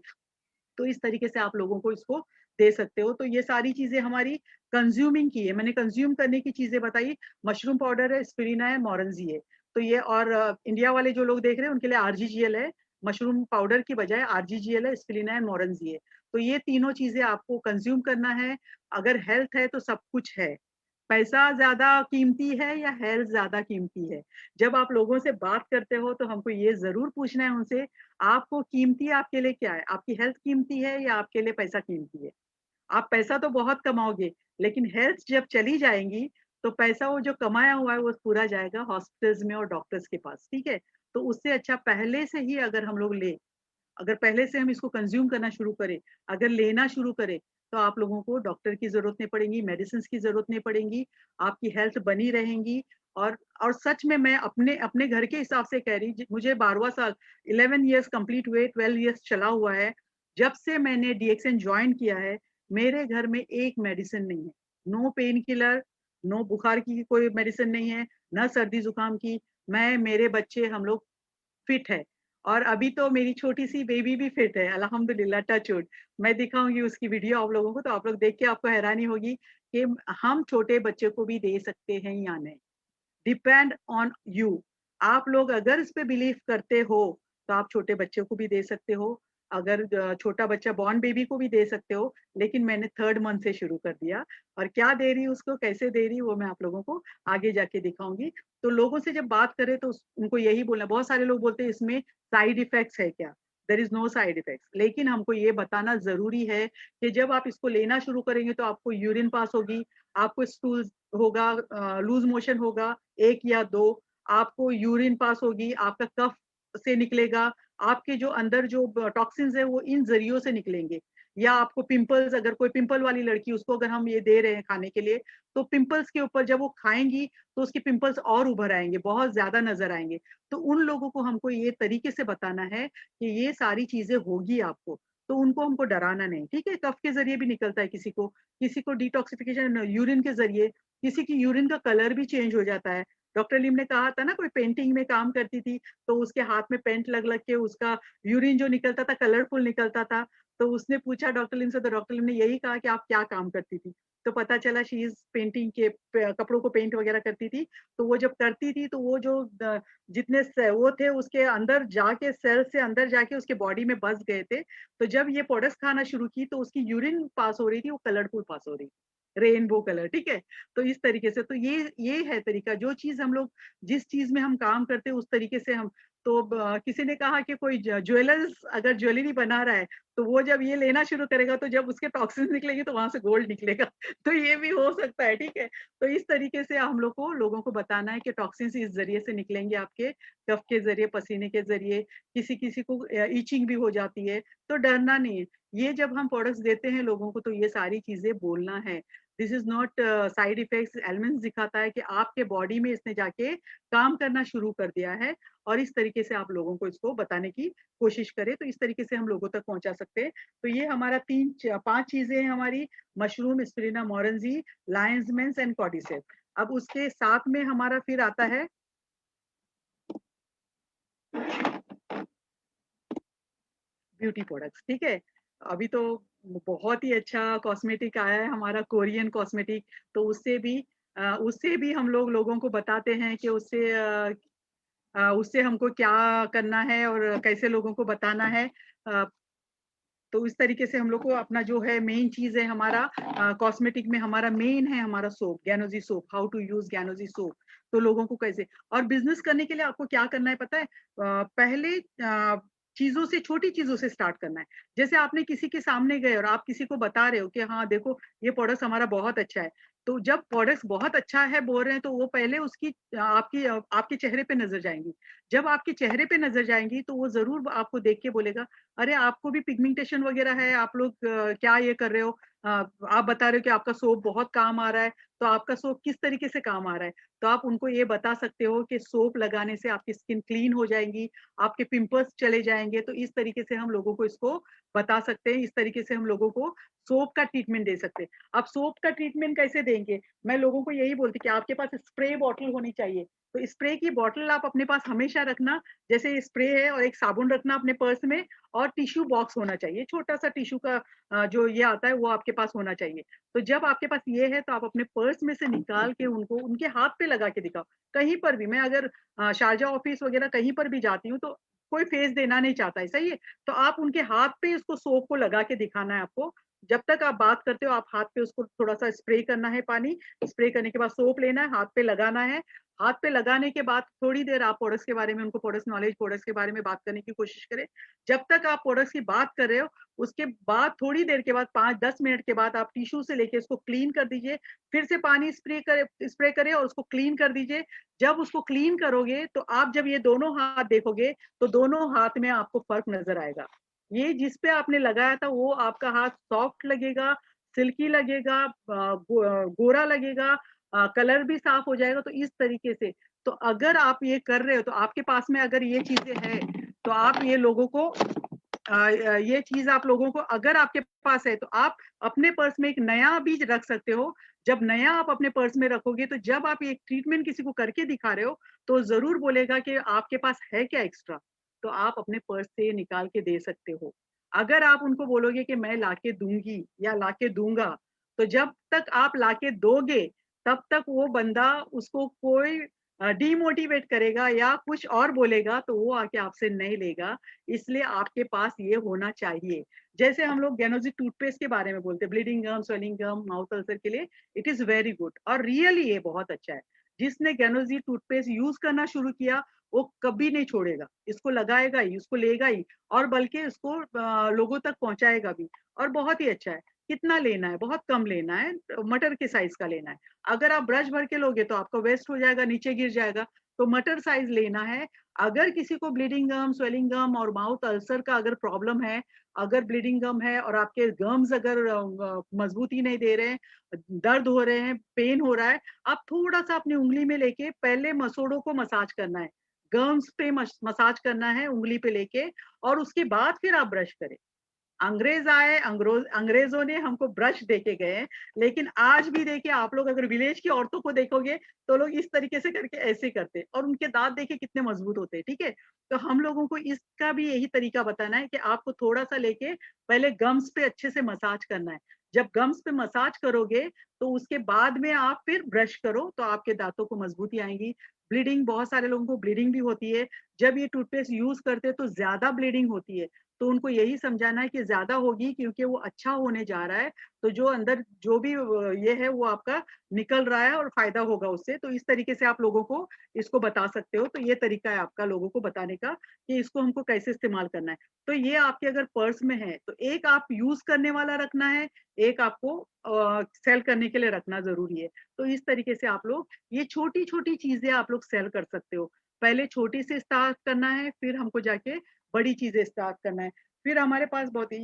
तो इस तरीके से आप लोगों को इसको दे सकते हो। तो ये सारी चीज़ें हमारी कंज़्यूमिंग की है। मैंने कंज़्यूम करने की चीज़ें बताई, मशरूम पाउडर है, स्पिरुलिना है, मोरेंजी है। तो ये और इंडिया वाले जो लोग देख रहे हैं उनके लिए आरजीजीएल है, मशरूम पाउडर की बजाय आरजीजीएल है, स्पिरुलिना है, मोरेंजी है। तो ये तीनों चीज़ें आपको कंज़्यूम करना है। अगर हेल्थ है तो सब कुछ है। पैसा ज़्यादा कीमती है या हेल्थ ज़्यादा कीमती है? जब आप लोगों से बात करते हो तो हमको ये ज़रूर पूछना है उनसे, आपको कीमती आपके लिए क्या है? आपकी हेल्थ कीमती है या आपके लिए पैसा कीमती है? आप पैसा तो बहुत कमाओगे, लेकिन हेल्थ जब चली जाएँगी, तो पैसा वो जो कमाया हुआ है वो पूरा जाएगा हॉस्पिटल्स में और डॉक्टर्स के पास, ठीक है? तो उससे अच्छा पहले से ही अगर हम लोग लें, अगर पहले से हम इसको कंज़्यूम करना शुरू करें, अगर लेना शुरू करें, तो आप लोगों को डॉक्टर की ज़रूरत नहीं पड़ेगी, मेडिसिन्स की ज़रूरत नहीं पड़ेगी, आपकी हेल्थ बनी रहेंगी। और सच में मैं अपने अपने घर के हिसाब से कह रही, मुझे 12वाँ साल 11 इयर्स कंप्लीट हुए, 12 इयर्स चला हुआ है। जब से मैंने डीएक्सएन जॉइन किया है, मेरे घर में एक मेडिसिन नहीं है। नो पेन किलर, नो बुखार की कोई मेडिसिन नहीं है, ना सर्दी-जुकाम की। मैं, मेरे बच्चे, हम लोग फिट है। और अभी तो मेरी छोटी-सी बेबी भी फिट है, अल्हम्दुलिल्लाह, टच वुड। मैं दिखाऊँगी उसकी वीडियो आप लोगों को, तो आप लोग देख के आपको हैरानी होगी कि हम छोटे बच्चे को भी दे सकते हैं या नहीं। Depend on you. आप लोग अगर इस पे बिलीव करते हो तो आप छोटे बच्चों को भी दे सकते हो, अगर छोटा बच्चा बॉर्न बेबी को भी दे सकते हो, लेकिन मैंने 3rd मंथ से शुरू कर दिया और क्या दे रही उसको, कैसे दे रही वो मैं आप लोगों को आगे जाके दिखाऊंगी। तो लोगों से जब बात करें तो उनको यही बोलना, बहुत सारे लोग बोलते हैं इसमें साइड इफेक्ट्स है क्या? There is no side effects, लेकिन हमको ये बताना जरूरी है कि जब आप इसको लेना शुरू करेंगे तो आपको यूरिन पास होगी, आपको स्टूल होगा, लूज मोशन होगा 1 या 2, आपको यूरिन पास होगी, आपका कफ से निकलेगा, आपके जो अंदर जो टॉक्सिन्स है वो इन जरियों से निकलेंगे, या आपको पिंपल्स, अगर कोई पिंपल वाली लड़की उसको अगर हम ये दे रहे हैं खाने के लिए, तो पिंपल्स के ऊपर जब वो खाएंगी तो उसके पिंपल्स और उभर आएंगे, बहुत ज्यादा नजर आएंगे। तो उन लोगों को हमको ये तरीके से बताना है कि ये सारी चीजें होगी आपको, तो उनको हमको डराना नहीं, ठीक है। कफ के जरिए भी निकलता है किसी को डिटॉक्सिफिकेशन यूरिन के जरिए, किसी की यूरिन का कलर भी चेंज हो जाता है। डॉक्टर लिम ने कहा था ना, कोई पेंटिंग में काम करती थी तो उसके हाथ में पेंट लग लग के उसका यूरिन जो निकलता था कलरफुल निकलता था। तो उसने पूछा डॉक्टर लिम से, तो डॉक्टर लिम ने यही कहा कि आप क्या काम करती थी? तो पता चला शी इज पेंटिंग के कपड़ों को पेंट वगैरह करती थी। तो वो जब करती थी तो वो जो जितने वो थे उसके अंदर जाके, सेल से अंदर जाके उसके बॉडी में बस गए थे। तो जब ये प्रोडक्ट्स खाना शुरू की तो उसकी यूरिन पास हो रही थी, वो कलरफुल पास हो रही थी, रेनबो कलर, ठीक है। तो इस तरीके से, तो ये है तरीका, जो चीज हम लोग, जिस चीज में हम काम करते हैं उस तरीके से हम। तो किसी ने कहा कि कोई ज्वेलर्स अगर ज्वेलरी बना रहा है तो वो जब ये लेना शुरू करेगा तो जब उसके टॉक्सिन्स निकलेंगे तो वहां से गोल्ड निकलेगा। तो ये भी हो सकता है, ठीक है। तो इस तरीके से हम लोगों को बताना है कि टॉक्सिन्स इस जरिए से निकलेंगे, आपके कफ के जरिए, पसीने के जरिए, किसी किसी को ईचिंग भी हो जाती है। तो डरना नहीं है, ये जब हम प्रोडक्ट्स देते हैं लोगों को तो ये सारी चीजें बोलना है। This is not side effects, elements दिखाता है कि आपके बॉडी में इसने जाके काम करना शुरू कर दिया है। और इस तरीके से आप लोगों को इसको बताने की कोशिश करें तो इस तरीके से हम लोगों तक पहुंचा सकते हैं। तो ये हमारा 5 चीजें हैं हमारी, mushroom, spirulina Morinzhi, lion's mane and cordyceps. अब उसके साथ में हमारा फिर आता है ब्यूटी प्रोडक्ट्स, ठीक है। अभी तो बहुत ही अच्छा कॉस्मेटिक आया है हमारा, कोरियन कॉस्मेटिक। तो उससे भी हम लोगों को बताते हैं कि उससे हमको क्या करना है और कैसे लोगों को बताना है। अ, तो इस तरीके से हम लोग को अपना जो है मेन चीज है हमारा, कॉस्मेटिक में हमारा मेन है हमारा soap, Ganozhi soap, how to use Ganozhi soap. तो लोगों को कैसे, और बिजनेस करने के लिए आपको क्या करना है पता है? पहले चीजों से, छोटी चीजों से स्टार्ट करना है। जैसे आपने किसी के सामने गए और आप किसी को बता रहे हो कि हाँ देखो ये प्रोडक्ट हमारा बहुत अच्छा है। तो जब प्रोडक्ट बहुत अच्छा है बोल रहे हैं तो वो पहले उसकी आपके चेहरे पे नजर जाएंगी। जब आपके चेहरे पे नजर जाएंगी तो वो जरूर आपको देख के बोलेगा, अरे आपको भी पिगमेंटेशन वगैरह है, आप लोग क्या ये कर रहे हो? आप बता रहे हो कि आपका सोप बहुत काम आ रहा है, तो आपका सोप किस तरीके से काम आ रहा है? तो आप उनको ये बता सकते हो कि सोप लगाने से आपकी स्किन क्लीन हो जाएगी, आपके पिंपल्स चले जाएंगे। तो इस तरीके से हम लोगों को इसको बता सकते हैं, इस तरीके से हम लोगों को सोप का ट्रीटमेंट दे सकते हैं। अब सोप का ट्रीटमेंट कैसे देंगे? मैं लोगों को यही बोलती कि आपके पास स्प्रे बॉटल होनी चाहिए। तो स्प्रे की बॉटल आप अपने पास हमेशा रखना, जैसे स्प्रे है, और एक साबुन रखना अपने पर्स में, और टिश्यू बॉक्स होना चाहिए, छोटा सा टिश्यू का जो ये आता है वो आपके पास होना चाहिए। तो जब आपके पास ये है तो आप अपने पर्स में से निकाल के उनको उनके हाथ पे लगा के दिखाओ। कहीं पर भी, मैं अगर शारजा ऑफिस वगैरह कहीं पर भी जाती हूँ तो कोई फेस देना नहीं चाहता है, सही है। तो आप उनके हाथ पे इसको सोप को लगा के दिखाना है आपको। जब तक आप बात करते हो आप हाथ पे उसको थोड़ा सा स्प्रे करना है, पानी स्प्रे करने के बाद सोप लेना है, हाथ पे लगाना है। हाथ पे लगाने के बाद थोड़ी देर आप प्रोडक्ट्स के बारे में, उनको प्रोडक्ट्स नॉलेज, प्रोडक्ट्स के बारे में बात करने की कोशिश करें। जब तक आप प्रोडक्ट्स की बात कर रहे हो उसके बाद थोड़ी देर के बाद, 5-10 मिनट के बाद, आप टिश्यू से लेके इसको क्लीन कर दीजिए। फिर से पानी स्प्रे करें और उसको क्लीन कर दीजिए। जब उसको क्लीन करोगे तो आप जब ये दोनों हाथ देखोगे तो दोनों हाथ में आपको फर्क नजर आएगा। ये जिस पे आपने लगाया था वो आपका हाथ सॉफ्ट लगेगा, सिल्की लगेगा, गोरा लगेगा, कलर भी साफ हो जाएगा। तो इस तरीके से, तो अगर आप ये कर रहे हो तो आपके पास में अगर ये चीजें हैं तो आप ये लोगों को ये चीज आप लोगों को अगर आपके पास है तो आप अपने पर्स में एक नया बीज रख सकते हो। जब नया आप अपने पर्स में रखोगे तो जब आप एक ट्रीटमेंट किसी को करके दिखा रहे हो तो जरूर बोलेगा कि आपके पास है क्या एक्स्ट्रा, तो आप अपने पर्स से निकाल के दे सकते हो। अगर आप उनको बोलोगे कि मैं लाके दूंगी या लाके दूंगा, तो जब तक आप लाके दोगे तब तक वो बंदा, उसको कोई डीमोटिवेट करेगा या कुछ और बोलेगा तो वो आके आपसे नहीं लेगा। इसलिए आपके पास ये होना चाहिए। जैसे हम लोग गेनोसिल टूथपेस्ट के बारे में बोलते हैं, ब्लीडिंग गम, स्वेलिंग गम, माउथ अल्सर के लिए इट इज़ वेरी गुड और रियली ये बहुत अच्छा है। जिसने गेनोसिल टूथपेस्ट यूज़ करना शुरू किया, वो कभी नहीं छोड़ेगा। इसको लगाएगा ही, इसको लेगा ही और बल्कि इसको लोगों तक पहुँचाएगा भी और बहुत ही अच्छा है। कितना लेना है? बहुत कम लेना है, मटर के साइज़ का लेना है। अगर आप ब्रश भर के लोगे तो आपका वेस्ट हो जाएगा, नीचे गिर जाएगा, तो मटर साइज़ लेना है। अगर किसी को ब्लीडिंग गम, स्वेलिंग गम और माउथ अल्सर का अगर प्रॉब्लम है, अगर ब्लीडिंग गम है और आपके गम्स अगर मजबूती नहीं दे रहे हैं, दर्द हो रहे हैं, पेन हो रहा है, आप थोड़ा-सा अपनी उँगली में लेके पहले मसोड़ों को मसाज करना है। गम्स पे मसाज करना है उँगली पे लेके और उसके बाद फिर आप ब्रश करें। अंग्रेज आए, अंग्रेजों ने हमको ब्रश देके गए, लेकिन आज भी देखिए आप लोग अगर विलेज की औरतों को देखोगे, तो लोग इस तरीके से करके ऐसे करते और उनके दाँत देखिए कितने मजबूत होते हैं, ठीक है? तो हम लोगों को इसका भी यही तरीका बताना है कि आपको थोड़ा-सा लेके पहले गम्स पे अच्छे से मसाज करना है। जब गम्स पे मसाज करोगे, तो उसके बाद में आप फिर ब्रश करो, तो आपके दाँतों को मजबूती आएगी। ब्लीडिंग बहुत सारे लोगों को ब्लीडिंग भी होती है, जब ये टूथपेस्ट यूज़ करते हैं तो ज़्यादा ब्लीडिंग होती है। तो उनको यही समझाना है कि ज़्यादा होगी क्योंकि वो अच्छा होने जा रहा है, तो जो अंदर जो भी ये है वो आपका निकल रहा है और फ़ायदा होगा उससे। तो इस तरीके से आप लोगों को इसको बता सकते हो। तो ये तरीका है आपका लोगों को बताने का कि इसको हमको कैसे इस्तेमाल करना है। तो ये आपके अगर पर्स में है, तो एक आप यूज़ करने वाला रखना है, एक आपको सेल करने के लिए रखना ज़रूरी है। तो इस तरीके से आप लोग ये छोटी-छोटी चीज़ें आप लोग सेल कर सकते हो। पहले छोटी से स्टार्ट करना है, फिर हमको जाके बड़ी चीज़ें स्टार्ट करना है। फिर हमारे पास बहुत ही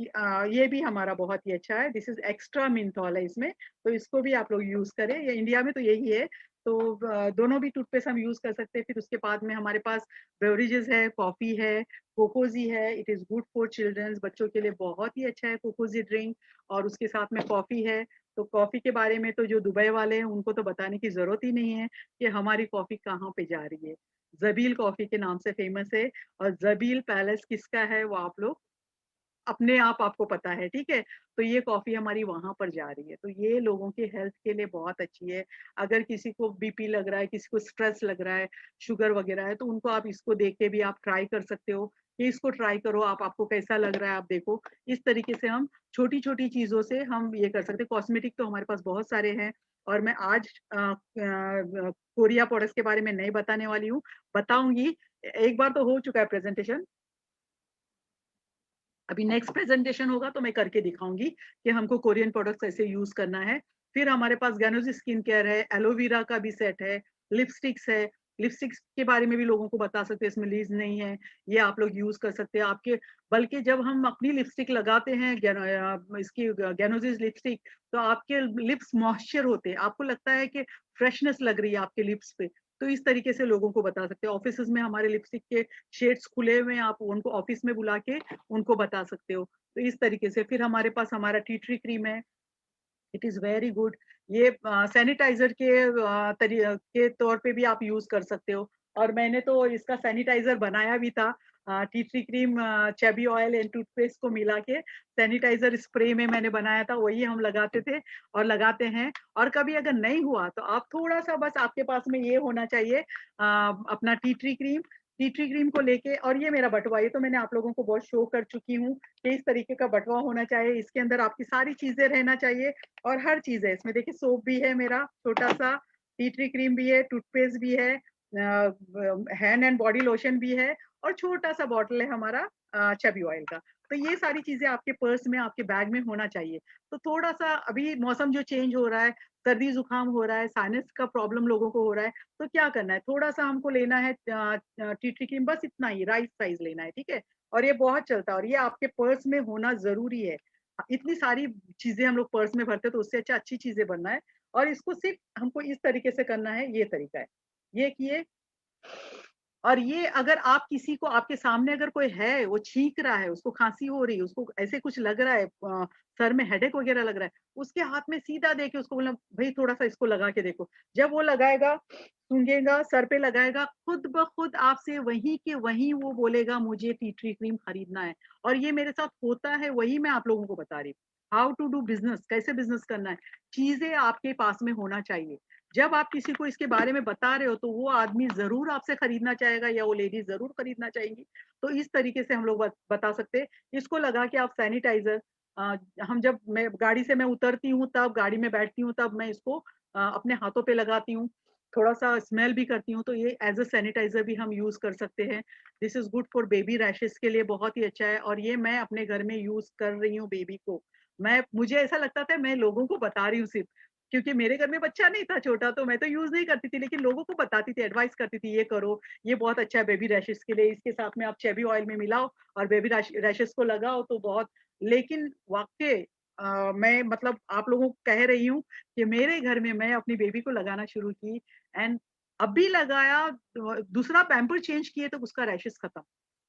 ये भी हमारा बहुत ही अच्छा है, दिस इज़ एक्स्ट्रा मेंथॉल है इसमें, तो इसको भी आप लोग यूज़ करें, ये इंडिया में तो यही है। तो दोनों भी टूथपेस्ट हम यूज़ कर सकते हैं। फिर उसके बाद में हमारे पास बेवरेजेज़ है, कॉफ़ी है, कोकोज़ी है, it is good for childrens, बच्चों के लिए बहुत ही अच्छा है कोकोज़ी ड्रिंक और उसके साथ में कॉफ़ी है। तो कॉफ़ी के बारे में तो जो दुबई वाले हैं, उनको तो बताने की ज़रूरत ही नहीं है कि हमारी कॉफ़ी कहाँ पे जा रही है। ज़बील कॉफ़ी के नाम से फ़ेमस है और ज़बील पैलेस किसका है वो आप लोग अपने आप आपको पता है, ठीक है? तो ये कॉफ़ी हमारी वहाँ पर जा रही है, तो ये लोगों के हेल्थ के लिए बहुत अच्छी है। अगर किसी को बीपी लग रहा है, किसी को स्ट्रेस लग रहा है, शुगर वग़ैरह है, तो उनको आप इसको देख के भी आप ट्राई कर सकते हो कि इसको ट्राई करो आप, आपको कैसा लग रहा है आप देखो। इस तरीके से हम छोटी-छोटी चीज़ों से हम ये कर सकते हैं। कॉस्मेटिक तो हमारे पास बहुत सारे हैं और मैं आज कोरिया प्रोडक्ट्स के बारे में नहीं बताने वाली हूँ, बताऊँगी। एक बार तो हो चुका है प्रेज़ेंटेशन, अभी नेक्स्ट प्रेजेंटेशन होगा तो मैं करके दिखाऊँगी कि हमको कोरियन प्रोडक्ट्स ऐसे यूज़ करना है। फिर हमारे पास गैनोज़ी स्किन केयर है, एलोवेरा का भी सेट है, लिपस्टिक्स है। लिपस्टिक्स के बारे में भी लोगों को बता सकते हैं, इसमें लीज नहीं है, ये आप लोग यूज़ कर सकते हैं। आपके बल्कि जब हम अपनी लिपस्टिक लगाते हैं इसकी गैनोज़ीज़ लिपस्टिक तो आपके लिप्स मॉइस्चर होते हैं, आपको लगता है कि फ्रेशनेस लग रही है आपके लिप्स पे। तो इस तरीके से लोगों को बता सकते हैं। ऑफ़िसेज़ में हमारे लिपस्टिक के शेड्स खुले हुए हैं, आप उनको ऑफ़िस में बुला के उनको बता सकते हो। तो इस तरीके से फिर हमारे पास हमारा टी ट्री क्रीम है, इट इज़ वेरी गुड। ये सैनिटाइज़र के तौर पे भी आप यूज़ कर सकते हो और मैंने तो इसका सैनिटाइज़र बनाया भी था। टी ट्री क्रीम, चेबी ऑयल एंड टूथपेस्ट को मिला के सैनिटाइज़र स्प्रे में मैंने बनाया था, वही हम लगाते थे और लगाते हैं। और कभी अगर नहीं हुआ तो आप थोड़ा-सा बस आपके पास में ये होना चाहिए अपना टी ट्री क्रीम को लेके और ये मेरा बटुआ, ये तो मैंने आप लोगों को बहुत शो कर चुकी हूँ कि इस तरीके का बटुआ होना चाहिए। इसके अंदर आपकी सारी चीज़ें रहना चाहिए और हर चीज़ है इसमें। देखिए सोप भी है मेरा छोटा-सा, टी ट्री क्रीम भी है, टूथपेस्ट भी है, हैंड एंड बॉडी लोशन भी है और छोटा-सा बॉटल है हमारा चबी ऑयल का। तो ये सारी चीज़ें आपके पर्स में, आपके बैग में होना चाहिए। तो थोड़ा-सा अभी मौसम जो चेंज हो रहा है, सर्दी-जुकाम हो रहा है, साइनस का प्रॉब्लम लोगों को हो रहा है, तो क्या करना है, थोड़ा-सा हमको लेना है टी ट्री क्रीम, बस इतना ही राइट साइज़ लेना है, ठीक है? और ये बहुत चलता है और ये आपके पर्स में होना ज़रूरी है। इतनी सारी चीज़ें हम लोग पर्स में भरते हैं तो उससे अच्छा अच्छी चीज़ें भरना है और इसको सिर्फ़ हमको इस तरीके से करना है, ये तरीका है। ये किए और ये अगर आप किसी को आपके सामने अगर कोई है, वो छींक रहा है, उसको खाँसी हो रही है, उसको ऐसे कुछ लग रहा है, सर में हेडेक वगैरह लग रहा है, उसके हाथ में सीधा दे के उसको बोलना, भई थोड़ा-सा इसको लगा के देखो। जब वो लगाएगा, सूंघेगा, सर पे लगाएगा, खुद ब खुद आपसे वहीं के वहीं वो बोलेगा मुझे टी ट्री क्रीम खरीदना है और ये मेरे साथ होता है, वही मैं आप लोगों को बता रही हूँ। हाउ टू डू बिज़नेस, कैसे बिज़नेस करना है, चीज़ें आपके पास में होना चाहिए। जब आप किसी को इसके बारे में बता रहे हो तो वो आदमी ज़रूर आपसे खरीदना चाहेगा या वो लेडी ज़रूर खरीदना चाहेंगी। तो इस तरीके से हम लोग बता सकते हैं। इसको लगा के आप सैनिटाइज़र हम जब मैं गाड़ी से मैं उतरती हूँ तब गाड़ी में बैठती हूँ तब मैं इसको अपने हाथों पे लगाती हूँ। थोड़ा-सा स्मेल भी करती हूँ तो ये एज़ अ सैनिटाइज़र भी हम यूज़ कर सकते हैं। This is good for baby rashes के लिए बहुत ही अच्छा है और ये मैं अपने घर में यूज़ कर रही हूँ बेबी को। मुझे ऐसा लगता था मैं लोगों को बता रही हूँ सिर्फ़, क्योंकि मेरे घर में बच्चा नहीं था छोटा तो मैं तो यूज़ नहीं करती थी, लेकिन लोगों को बताती थी, एडवाइस करती थी, ये करो, ये बहुत अच्छा है बेबी रैशेज़ के लिए, इसके साथ में आप चेबी ऑयल में मिलाओ और बेबी रैशेज़ को लगाओ तो बहुत। लेकिन वाक़ई मैं मतलब आप लोगों को कह रही हूँ कि मेरे घर में मैं अपनी बेबी को लगाना शुरू की एंड अभी लगाया दूसरा पैम्पर चेंज किए तो उसका रैशेज़ खत्म।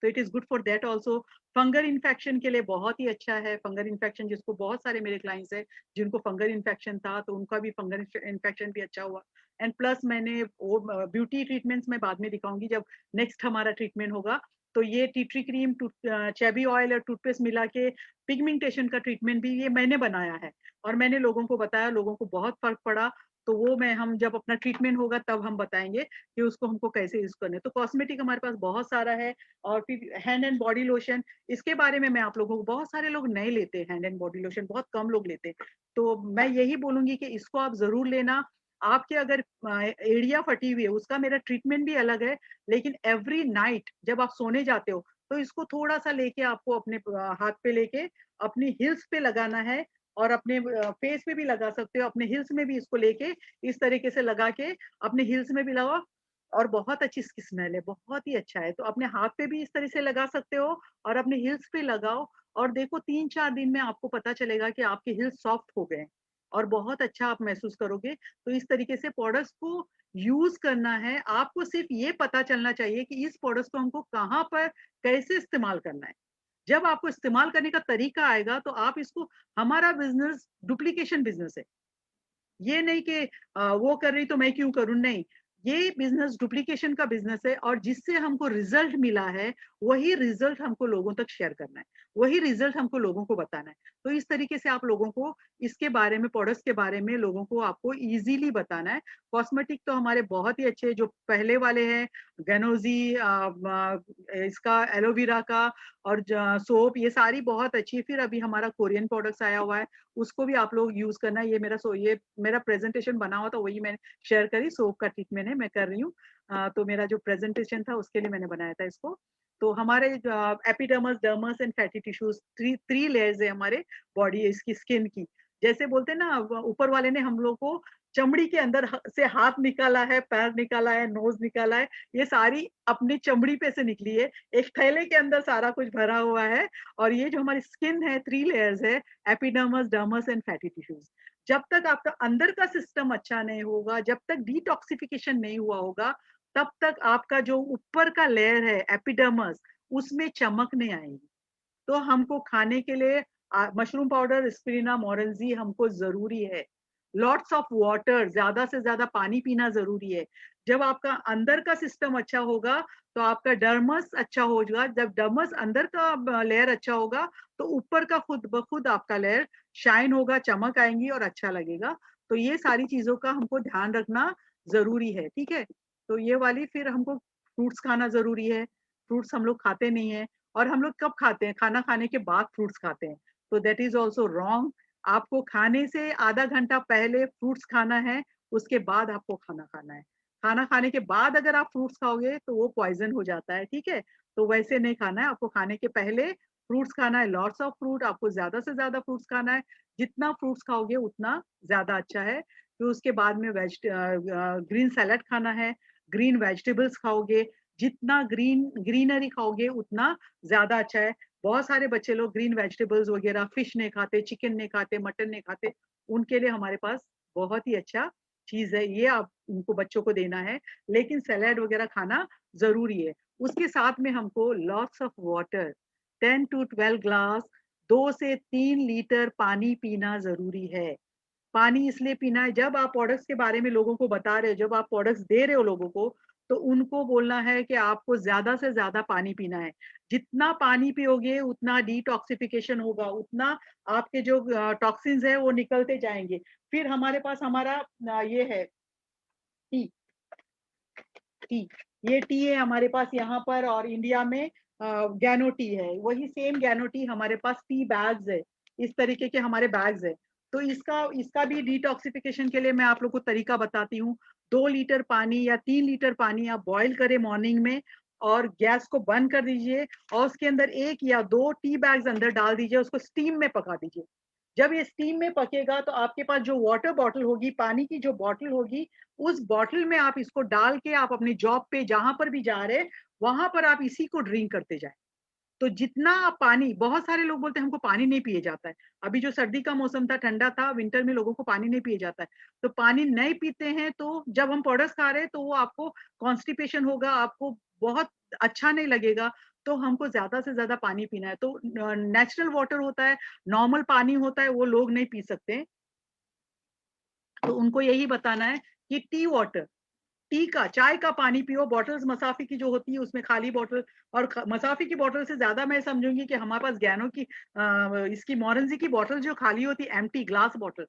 तो it is good for that also. Fungal infection के लिए बहुत ही अच्छा है। फंगल इन्फेक्शन जिसको बहुत सारे मेरे क्लाइंट्स हैं जिनको फंगल इन्फेक्शन था तो उनका भी फंगल इन्फेक्शन भी अच्छा हुआ। एंड प्लस मैंने वो ब्यूटी ट्रीटमेंट्स मैं बाद में दिखाऊँगी जब नेक्स्ट हमारा ट्रीटमेंट होगा। तो ये टी ट्री क्रीम, चेबी ऑयल और टूथपेस्ट मिला के पिगमेंटेशन का ट्रीटमेंट भी ये मैंने बनाया है और मैंने लोगों को बताया, लोगों को बहुत फ़र्क पड़ा। तो वो मैं हम जब अपना ट्रीटमेंट होगा तब हम बताएँगे कि उसको हमको कैसे यूज़ करना है। तो कॉस्मेटिक हमारे पास बहुत सारा है और फिर हैंड एंड बॉडी लोशन, इसके बारे में मैं आप लोगों को बहुत सारे लोग नहीं लेते हैंड एंड बॉडी लोशन, बहुत कम लोग लेते हैं। तो मैं यही बोलूँगी कि इसको आप ज़रूर लेना। आपके अगर एड़ियाँ फटी हुई है, उसका मेरा ट्रीटमेंट भी अलग है, लेकिन एवरी नाइट जब आप सोने जाते हो, तो इसको थोड़ा-सा लेके आपको अपने हाथ पे लेके अपनी हिल्स पे लगाना है और अपने फेस पे भी लगा सकते हो, अपने हिल्स में भी इसको लेके इस तरीके से लगा के अपने हिल्स में भी लगाओ और बहुत अच्छी इसकी स्मेल है, बहुत ही अच्छा है। तो अपने हाथ पे भी इस तरह से लगा सकते हो और अपने हिल्स पे लगाओ और देखो 3-4 दिन में आपको पता चलेगा कि आपके हिल्स सॉफ्ट हो गए हैं और बहुत अच्छा आप महसूस करोगे। तो इस तरीके से प्रोडक्ट्स को यूज़ करना है, आपको सिर्फ़ ये पता चलना चाहिए कि इस प्रोडक्ट्स को हमको कहाँ पर कैसे इस्तेमाल करना है। जब आपको इस्तेमाल करने का तरीका आएगा तो आप इसको हमारा बिज़नेस डुप्लीकेशन बिज़नेस है। ये नहीं कि वो कर रही तो मैं क्यों करूँ? नहीं, ये बिज़नेस डुप्लीकेशन का बिज़नेस है और जिससे हमको रिज़ल्ट मिला है, वही रिज़ल्ट हमको लोगों तक शेयर करना है। वही रिज़ल्ट हमको लोगों को बताना है। तो इस तरीके से आप लोगों को इसके बारे में प्रोडक्ट्स के बारे में लोगों को आपको ईज़िली बताना है। कॉस्मेटिक तो हमारे बहुत ही अच्छे जो पहले वाले हैं गैनोज़ी इसका एलोवेरा का और सोप ये सारी बहुत अच्छी है। फिर अभी हमारा कोरियन प्रोडक्ट्स आया हुआ है। उसको भी आप लोग यूज़ करना। ये मेरा प्रेज़ेंटेशन बना हुआ था वही मैंने शेयर करी, सोप का ट्रीटमेंट है, मैं कर रही हूँ। तो मेरा जो प्रेज़ेंटेशन था उसके लिए मैंने बनाया था इसको। तो हमारे epidermis, dermis and fatty tissues 3 layers है हमारे बॉडी इसकी स्किन की। जैसे बोलते हैं ना ऊपर वाले ने हम लोग को चमड़ी के अंदर से हाथ निकाला है, पैर निकाला है, नोज़ निकाला है, ये सारी अपनी चमड़ी पे से निकली है। एक थैले के अंदर सारा कुछ भरा हुआ है और ये जो हमारी स्किन है 3 लेयर्स है epidermis, dermis and fatty tissues. जब तक आपका अंदर का सिस्टम अच्छा नहीं होगा, जब तक डिटॉक्सिफिकेशन नहीं हुआ होगा, तब तक आपका जो ऊपर का लेयर है एपिडर्मस, उसमें चमक नहीं आएगी। तो हमको खाने के लिए मशरूम पाउडर, स्पिरुलिना, मोरेंजी हमको ज़रूरी है। लॉट्स ऑफ वाटर, ज़्यादा से ज़्यादा पानी पीना ज़रूरी है। जब आपका अंदर का सिस्टम अच्छा होगा, तो आपका डर्मस अच्छा होगा। जब डर्मस अंदर का लेयर अच्छा होगा, तो ऊपर का खुद ब खुद आपका लेयर शाइन होगा, चमक आएँगी और अच्छा लगेगा। तो ये सारी चीज़ों का हमको ध्यान रखना ज़रूरी है, ठीक है? तो ये वाली फिर हमको फ्रूट्स खाना ज़रूरी है। फ्रूट्स हम लोग खाते नहीं हैं। और हम लोग कब खाते हैं? खाना खाने के बाद फ्रूट्स खाते हैं। तो दैट इज़ आल्सो रॉन्ग। आपको खाने से आधा घंटा पहले फ्रूट्स खाना है, उसके बाद आपको खाना खाना है। खाना खाने के बाद अगर आप फ्रूट्स खाओगे तो वो पॉइज़न हो जाता है, ठीक है? तो वैसे नहीं खाना है, आपको खाने के पहले फ्रूट्स खाना है, लॉट्स ऑफ फ्रूट आपको ज़्यादा से ज़्यादा फ्रूट्स खाना है। जितना फ्रूट्स खाओगे उतना ज़्यादा अच्छा है। फिर उसके बाद में ग्रीन सैलेड खाना है, ग्रीन वेजिटेबल्स खाओगे, जितना ग्रीनरी खाओगे उतना ज़्यादा अच्छा है। बहुत सारे बच्चे लोग ग्रीन वेजिटेबल्स वगैरह फिश नहीं खाते, चिकन नहीं खाते, मटन नहीं खाते, उनके लिए हमारे पास बहुत ही अच्छा चीज़ है, ये आप उनको बच्चों को देना है, लेकिन सैलेड वगैरह खाना ज़रूरी है। उसके साथ में हमको lots of water 10 to 12 glass 2 से 3 लीटर पानी पीना ज़रूरी है। पानी इसलिए पीना है जब आप प्रोडक्ट्स के बारे में लोगों को बता रहे हो, जब आप प्रोडक्ट्स दे रहे हो लोगों को, तो उनको बोलना है कि आपको ज़्यादा से ज़्यादा पानी पीना है। जितना पानी पियोगे उतना डिटॉक्सिफिकेशन होगा, उतना आपके जो टॉक्सिन्स हैं वो निकलते जाएँगे। फिर हमारे पास हमारा ये है टी टी ये टी है हमारे पास यहाँ पर, और इंडिया में गैनो टी है। वही सेम गैनो टी हमारे पास टी बैग्स है, इस तरीके के हमारे बैग्स है। तो इसका इसका भी डिटॉक्सिफिकेशन के लिए मैं आप लोग को तरीका बताती हूँ। 2 लीटर पानी या 3 लीटर पानी आप बॉईल करें मॉर्निंग में, और गैस को बंद कर दीजिए, और उसके अंदर 1 या 2 टी बैग्स अंदर डाल दीजिए, उसको स्टीम में पका दीजिए। जब ये स्टीम में पकेगा तो आपके पास जो वाटर बॉटल होगी, पानी की जो बॉटल होगी, उस बॉटल में आप इसको डाल के आप अपनी जॉब पे जहां पर भी जा रहे हैं वहां पर आप इसी को ड्रिंक करते जाए। तो जितना आप पानी, बहुत सारे लोग बोलते हैं हमको पानी नहीं पिए जाता है। अभी जो सर्दी का मौसम था, ठंडा था, विंटर में लोगों को पानी नहीं पिए जाता है। तो पानी नहीं पीते हैं तो जब हम पाउडर्स खा रहे हैं तो वो आपको कॉन्स्टिपेशन होगा, आपको बहुत अच्छा नहीं लगेगा। तो हमको ज्यादा से ज्यादा पानी पीना है। तो नेचुरल वाटर होता है, नॉर्मल पानी होता है, वो लोग नहीं पी सकते। तो उनको यही बताना है कि टी वाटर, टी का, चाय का पानी पियो। बॉटल्स मसाफी की जो होती है उसमें खाली बॉटल, और मसाफी की बॉटल से ज्यादा मैं समझूंगी कि हमारे पास गैनो की इसकी मोरंजी की बॉटल जो खाली होती है, एम्प्टी ग्लास बॉटल,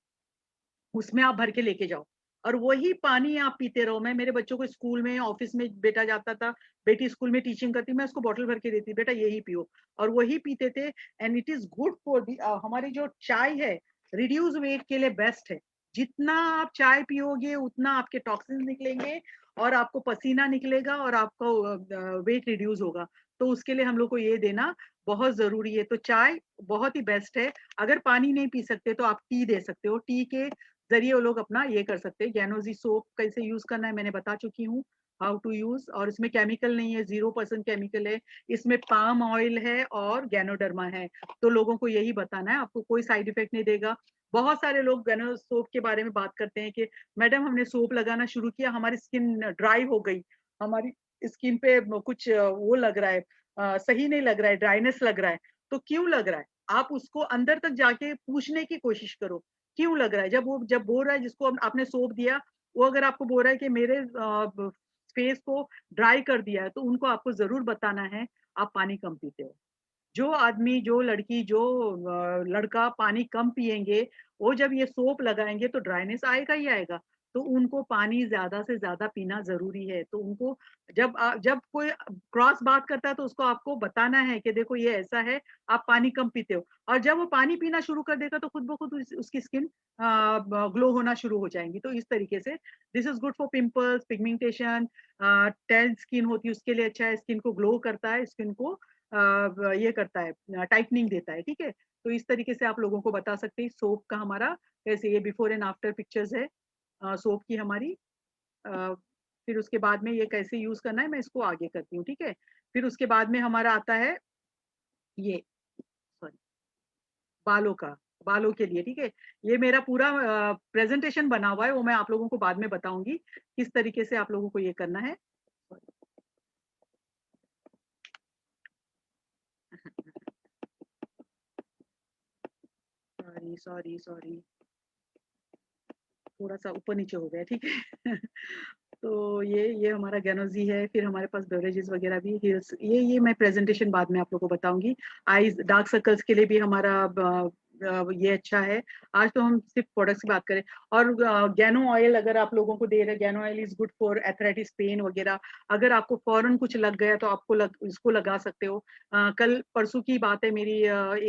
उसमें आप भर के लेके जाओ और वही पानी आप पीते रहो। मैं मेरे बच्चों को स्कूल में, ऑफिस में बेटा जाता था, बेटी स्कूल में टीचिंग करती, मैं उसको बॉटल भर के देती, बेटा यही पियो, और वही पीते थे। And it is good for हमारी जो चाय है, रिड्यूस वेट के लिए बेस्ट है। जितना आप चाय पियोगे उतना आपके टॉक्सिन निकलेंगे, और आपको पसीना निकलेगा, और आपको वेट रिड्यूस होगा। तो उसके लिए हम लोग को ये देना बहुत जरूरी है। तो चाय बहुत ही बेस्ट है। अगर पानी नहीं पी सकते तो आप टी दे सकते हो, टी के जरिए वो लोग अपना ये कर सकते हैं। गैनोजी सोप कैसे यूज करना है मैंने बता चुकी हूँ, हाउ टू यूज। और इसमें केमिकल नहीं है, 0% केमिकल है। इसमें पाम ऑयल है और गैनोडर्मा है। तो लोगों को यही बताना है, आपको कोई साइड इफेक्ट नहीं देगा। बहुत सारे लोग गैनो सोप के बारे में बात करते हैं कि मैडम हमने सोप लगाना शुरू किया, हमारी स्किन ड्राई हो गई, हमारी स्किन पे कुछ वो लग रहा है, सही नहीं लग रहा है, ड्राइनेस लग रहा है। तो क्यों लग रहा है, आप उसको अंदर तक जाके पूछने की कोशिश करो, क्यों लग रहा है। जब बोल रहा है, जिसको आपने सोप दिया, वो अगर आपको बोल रहा है कि मेरे फेस को ड्राई कर दिया है, तो उनको आपको जरूर बताना है आप पानी कम पीते हो। जो आदमी, जो लड़की, जो लड़का पानी कम पिएंगे, वो जब ये सोप लगाएंगे तो ड्राइनेस आएगा ही आएगा। तो उनको पानी ज्यादा से ज्यादा पीना जरूरी है। तो उनको जब कोई क्रॉस बात करता है तो उसको आपको बताना है कि देखो ये ऐसा है, आप पानी कम पीते हो। और जब वो पानी पीना शुरू कर देगा तो खुद ब खुद उसकी स्किन ग्लो होना शुरू हो जाएंगी। तो इस तरीके से this is good for pimples, pigmentation, टेल स्किन होती है उसके लिए अच्छा है, स्किन को ग्लो करता है, स्किन को ये करता है, टाइटनिंग देता है। ठीक है, तो इस तरीके से आप लोगों को बता सकते हैं सोप का हमारा कैसे, ये बिफोर एंड आफ्टर पिक्चर्स है सोप की हमारी। अ, फिर उसके बाद में ये कैसे यूज करना है मैं इसको आगे करती हूँ। ठीक है, फिर उसके बाद में हमारा आता है ये, सॉरी, बालों का, बालों के लिए। ठीक है, ये मेरा पूरा प्रेजेंटेशन बना हुआ है, वो मैं आप लोगों को बाद में बताऊंगी किस तरीके से आप लोगों को ये करना है। सॉरी सॉरी सॉरी, थोड़ा सा ऊपर नीचे हो गया। ठीक है तो ये हमारा गैनोजी है। फिर हमारे पास बेवरेजेस वगैरह भी, हिल्स, ये मैं प्रेजेंटेशन बाद में आप लोगों को बताऊंगी। आईज डार्क सर्कल्स के लिए भी हमारा ये अच्छा है। आज तो हम सिर्फ प्रोडक्ट्स की बात करें। और गैनो ऑयल अगर आप लोगों को दे रहे हैं, Gano oil is good for arthritis pain वगैरह। अगर आपको फौरन कुछ लग गया तो आपको इसको लगा सकते हो। कल परसों की बात है, मेरी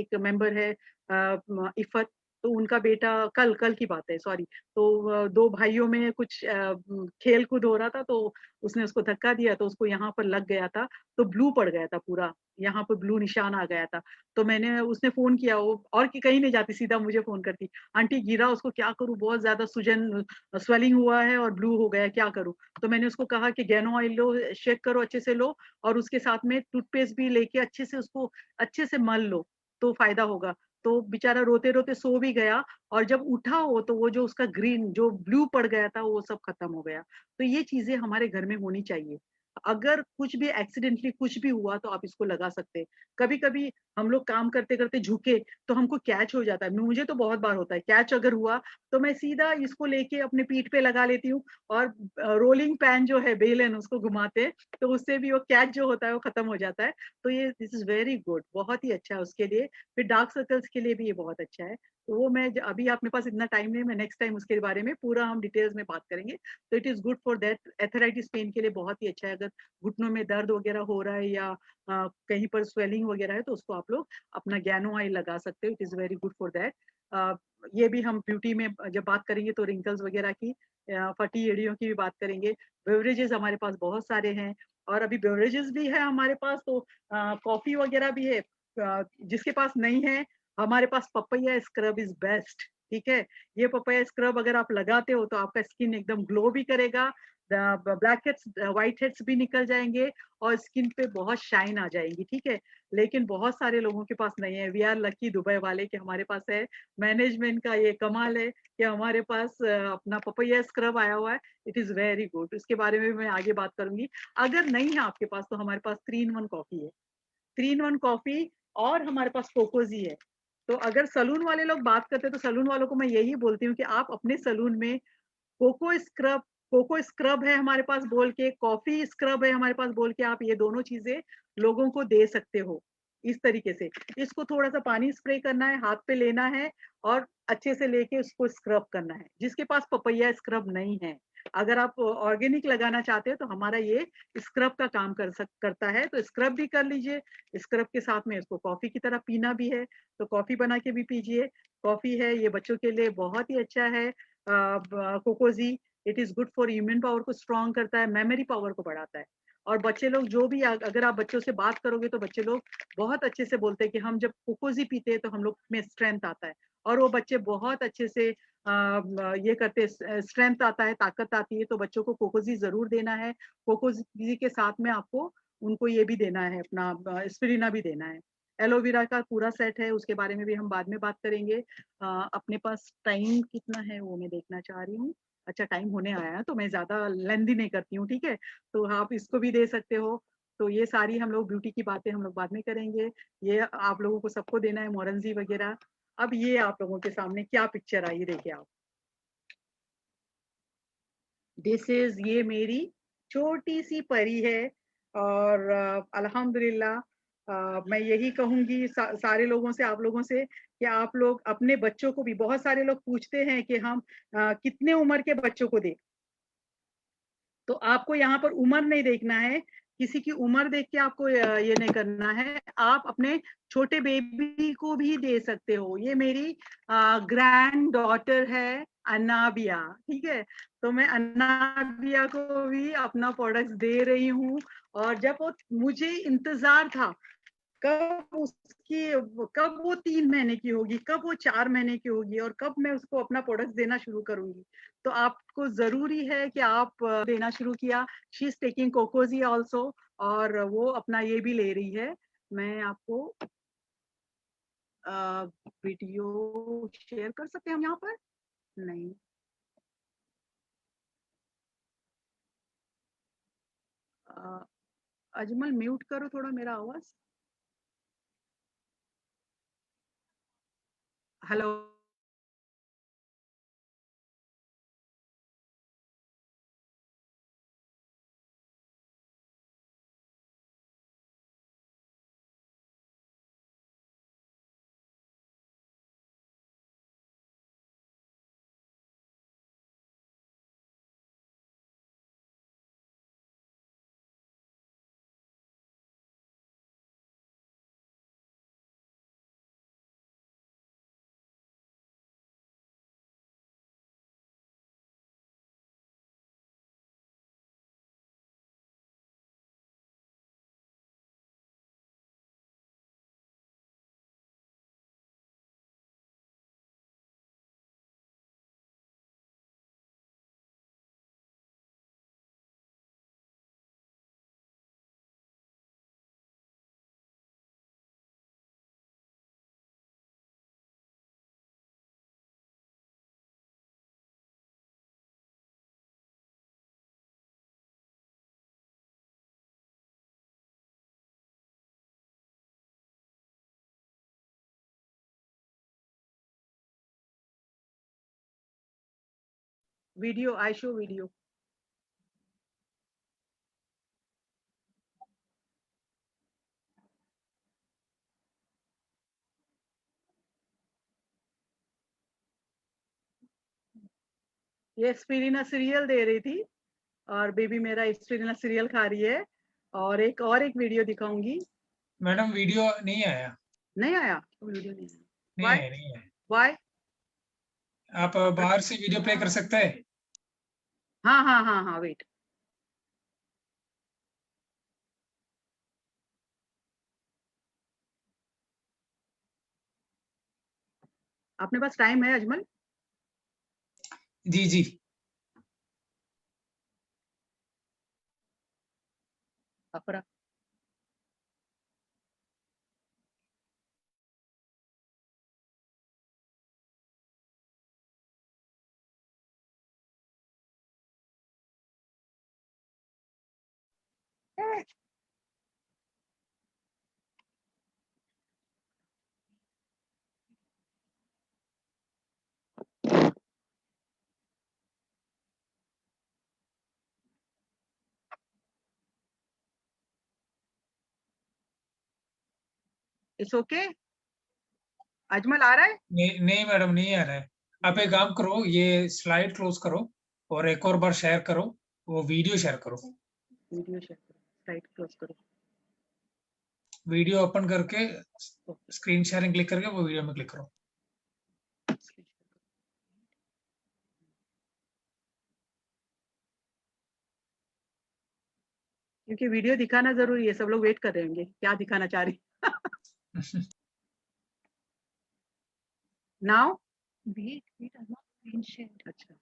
एक मेंबर है इफत, तो उनका बेटा, कल कल की बात है सॉरी, तो 2 भाइयों में कुछ खेल कूद हो रहा था, तो उसने उसको धक्का दिया, तो उसको यहाँ पर लग गया था, तो ब्लू पड़ गया था पूरा, यहाँ पर ब्लू निशान आ गया था। तो मैंने, उसने फोन किया, वो और कि कहीं नहीं जाती, सीधा मुझे फोन करती, आंटी गिरा, उसको क्या करूँ, बहुत ज्यादा सूजन, स्वेलिंग हुआ है और ब्लू हो गया, क्या करूँ। तो मैंने उसको कहा कि गैनो ऑयल लो, शेक करो अच्छे से लो, और उसके साथ में टूथपेस्ट भी लेके अच्छे से उसको अच्छे से मल लो, तो फायदा होगा। तो बेचारा रोते रोते सो भी गया, और जब उठा हो तो वो जो उसका ग्रीन, जो ब्लू पड़ गया था, वो सब खत्म हो गया। तो ये चीजें हमारे घर में होनी चाहिए। अगर कुछ भी एक्सीडेंटली कुछ भी हुआ तो आप इसको लगा सकते हैं। कभी कभी हम लोग काम करते करते झुके तो हमको कैच हो जाता है। मुझे तो बहुत बार होता है, कैच अगर हुआ तो मैं सीधा इसको लेके अपने पीठ पे लगा लेती हूँ और रोलिंग पैन जो है बेलन उसको घुमाते हैं, तो उससे भी वो कैच जो होता है वो खत्म हो जाता है। तो ये दिस इज वेरी गुड, बहुत ही अच्छा है उसके लिए। फिर डार्क सर्कल्स के लिए भी ये बहुत अच्छा है। तो वो मैं अभी अपने पास इतना टाइम नहीं है, मैं नेक्स्ट टाइम उसके बारे में पूरा हम डिटेल्स में बात करेंगे। तो it is good for that. Arthritis pain के लिए बहुत ही अच्छा है। अगर घुटनों में दर्द वगैरह हो रहा है या कहीं पर स्वेलिंग वगैरह है तो उसको आप लोग अपना गैनो ऑयल लगा सकते हो। It is very good for that. ये भी हम ब्यूटी में जब बात करेंगे तो रिंकल्स वगैरह की, फटी एड़ियों की भी बात करेंगे। बेवरेजेस हमारे पास बहुत सारे हैं और अभी बेवरेजेस भी है हमारे पास, तो कॉफी वगैरह भी है। जिसके पास नहीं है, हमारे पास पपैया स्क्रब इज बेस्ट। ठीक है, ये पपैया स्क्रब अगर आप लगाते हो तो आपका स्किन एकदम ग्लो भी करेगा, ब्लैक हेड्स व्हाइट हेड्स भी निकल जाएंगे और स्किन पे बहुत शाइन आ जाएगी। ठीक है, लेकिन बहुत सारे लोगों के पास नहीं है। वी आर लकी दुबई वाले कि हमारे पास है। मैनेजमेंट का ये कमाल है कि हमारे पास अपना पपैया स्क्रब आया हुआ है। इट इज वेरी गुड, इसके बारे में मैं आगे बात करूंगी। अगर नहीं है आपके पास तो हमारे पास 3 in 1 कॉफी है। 3 in 1 कॉफी और हमारे पास कोकोजी है। तो अगर सलून वाले लोग बात करते हैं तो सलून वालों को मैं यही बोलती हूँ कि आप अपने सलून में कोको स्क्रब कोको स्क्रब है हमारे पास बोल के, कॉफी स्क्रब है हमारे पास बोल के, आप ये दोनों चीजें लोगों को दे सकते हो। इस तरीके से इसको थोड़ा सा पानी स्प्रे करना है, हाथ पे लेना है और अच्छे से लेके उसको स्क्रब करना है। जिसके पास पपैया स्क्रब नहीं है, अगर आप ऑर्गेनिक लगाना चाहते हो तो हमारा ये स्क्रब का काम करता है, तो स्क्रब भी कर लीजिए। स्क्रब के साथ में इसको कॉफी की तरह पीना भी है तो कॉफी बना के भी पीजिए। कॉफी है ये बच्चों के लिए बहुत ही अच्छा है। Cocozhi, it is good for immune power को स्ट्रॉन्ग करता है, मेमोरी पावर को बढ़ाता है। और बच्चे लोग जो भी अगर आप बच्चों से बात करोगे तो बच्चे लोग बहुत अच्छे से बोलते हैं कि हम जब कोकोजी पीते हैं तो हम लोग में स्ट्रेंथ आता है। और वो बच्चे बहुत अच्छे से ये करते, स्ट्रेंथ आता है, ताकत आती है। तो बच्चों को कोकोजी जरूर देना है। कोकोजी के साथ में आपको उनको ये भी देना है, अपना स्पिरिना भी देना है। एलोवेरा का पूरा सेट है, उसके बारे में भी हम बाद में बात करेंगे। अपने पास टाइम कितना है वो मैं देखना चाह रही हूँ। अच्छा, टाइम होने आया है तो मैं ज्यादा लेंदी नहीं करती हूँ। ठीक है, तो आप इसको भी दे सकते हो। तो ये सारी हम लोग ब्यूटी की बातें हम लोग बाद में करेंगे। ये आप लोगों को सबको देना है, मोरंजी वगैरह। अब ये आप लोगों के सामने क्या पिक्चर आई देखिए आप। दिस इज, ये मेरी छोटी सी परी है। और अल्हम्दुलिल्लाह, मैं यही कहूंगी सारे लोगों से, आप लोगों से, कि आप लोग अपने बच्चों को भी, बहुत सारे लोग पूछते हैं कि हम कितने उम्र के बच्चों को दें। तो आपको यहाँ पर उम्र नहीं देखना है, किसी की उम्र देख के आपको ये नहीं करना है। आप अपने छोटे बेबी को भी दे सकते हो। ये मेरी ग्रैंड डॉटर है अनाबिया। ठीक है, तो मैं अनाबिया को भी अपना प्रोडक्ट्स दे रही हूँ। और जब वो मुझे इंतजार था कब उसकी कब वो 3 महीने की होगी, कब वो 4 महीने की होगी और कब मैं उसको अपना प्रोडक्ट देना शुरू करूंगी। तो आपको जरूरी है कि आप देना शुरू किया। शी इज टेकिंग कोकोजी ऑल्सो, और वो अपना ये भी ले रही है। मैं आपको वीडियो शेयर कर सकते हैं हम यहाँ पर? नहीं। अजमल म्यूट करो थोड़ा मेरा आवाज। Hello. Video, I show video. ये स्पिरिना सीरियल दे रही थी और बेबी मेरा स्पिरिना सीरियल खा रही है। और एक वीडियो दिखाऊंगी। मैडम वीडियो नहीं आया। नहीं आया? वीडियो नहीं आया। नहीं Why? है, नहीं है। Why? आप बाहर से वीडियो प्ले कर सकते हैं? हाँ हाँ हाँ हाँ, वेट। अपने पास टाइम है अजमल? जी जी। अफरा, इट्स ओके। अजमल आ रहा है? नहीं नहीं मैडम, नहीं आ रहा है। आप एक काम करो, ये स्लाइड क्लोज करो और एक और बार शेयर करो, वो वीडियो शेयर करो। वीडियो शेयर करो, साइट क्लोज करो। वीडियो ओपन करके स्क्रीन शेयरिंग क्लिक करके वो वीडियो में क्लिक करो। क्योंकि वीडियो दिखाना जरूरी है, सब लोग वेट कर रहे होंगे क्या दिखाना चाह रही। Now Wait, I'm not screen shared. अच्छा,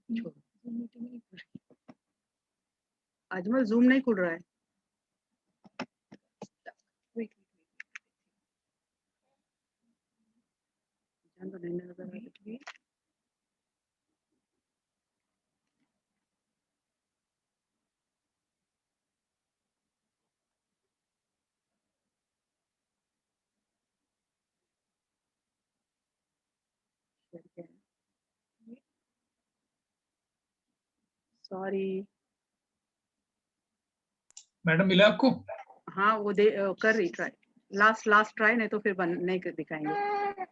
छोड़ो। अजमल जूम नहीं खुल रहा है। Wait. जान दो, नहीं नजर आ रहा है। Wait. सॉरी। मैडम मिला आपको? हाँ वो कर रही ट्राई, लास्ट ट्राई, नहीं तो फिर नहीं दिखाएंगे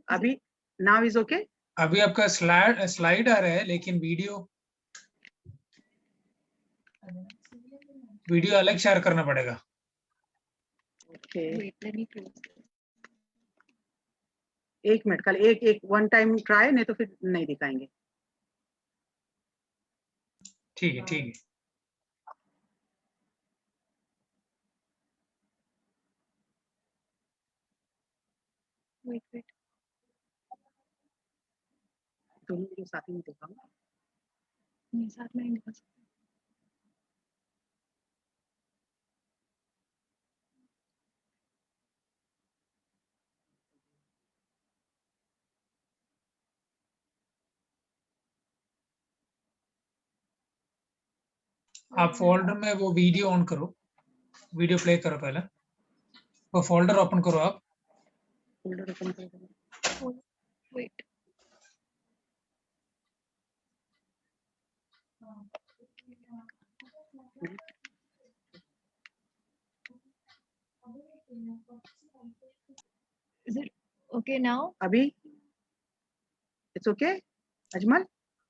अभी। Now is okay. अभी आपका स्लाइड आ रहा है, लेकिन वीडियो अलग शेयर करना पड़ेगा। Okay, Wait, let me close this. 1 minute, कल एक वन टाइम ट्राई, नहीं तो फिर नहीं दिखाएंगे। ठीक है ठीक है। Wait. दोनों वीडियो साथ ही में दिखाऊंगा। नहीं, साथ में नहीं दिखा सकते। आप फोल्डर में वो वीडियो ऑन करो, वीडियो प्ले करो पहले, वो फोल्डर ओपन करो आप। फोल्डर ओपन कर दो। Wait. Is it okay now? अभी इट्स ओके अजमल।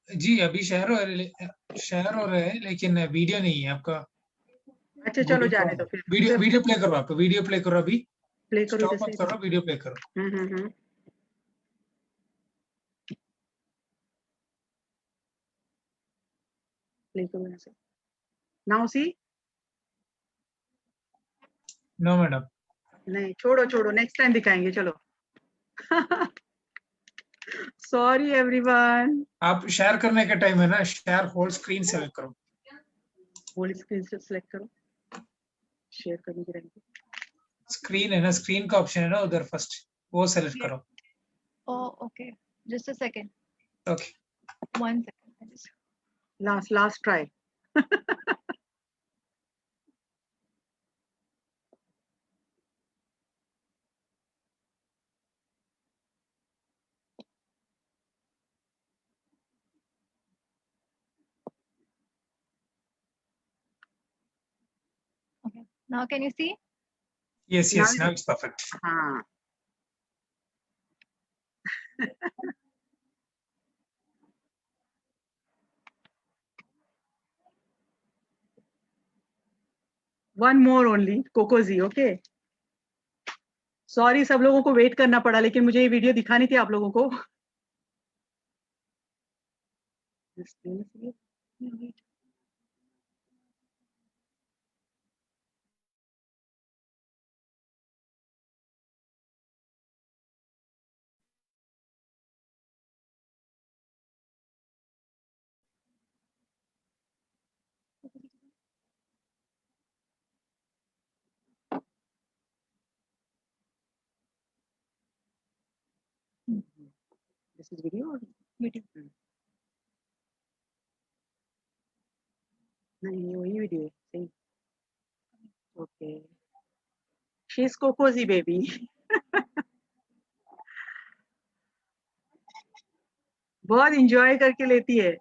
जी अभी शेयर हो रहा है, लेकिन वीडियो नहीं है आपका। अच्छा चलो जाने दो फिर। वीडियो प्ले करो, आप वीडियो प्ले करो, अभी प्ले करो स्टॉप मत करो, वीडियो प्ले करो। प्ले करो ऐसे। Now see. No madam. नहीं, छोड़ो, नेक्स्ट टाइम दिखाएंगे, चलो। Sorry everyone. आप शेयर करने का टाइम है ना, शेयर होल स्क्रीन सेलेक्ट करो। होल स्क्रीन से सिलेक्ट करो, शेयर करने की रहेंगे। स्क्रीन है ना, स्क्रीन का ऑप्शन है ना उधर, फर्स्ट वो सेलेक्ट करो। Oh, okay. Just a second. Okay. 1 second. I just- last try. Okay. Now can you see? Yes, Now yes. it- Now it's perfect. हाँ. One more only, Cocozi, okay? Sorry सब लोगों को wait करना पड़ा, लेकिन मुझे ये वीडियो दिखानी थी आप लोगों को. This is video or Video. नहीं, वही वीडियो है, सही. Okay. She is Cocozhi baby. बहुत इंजॉय करके लेती है.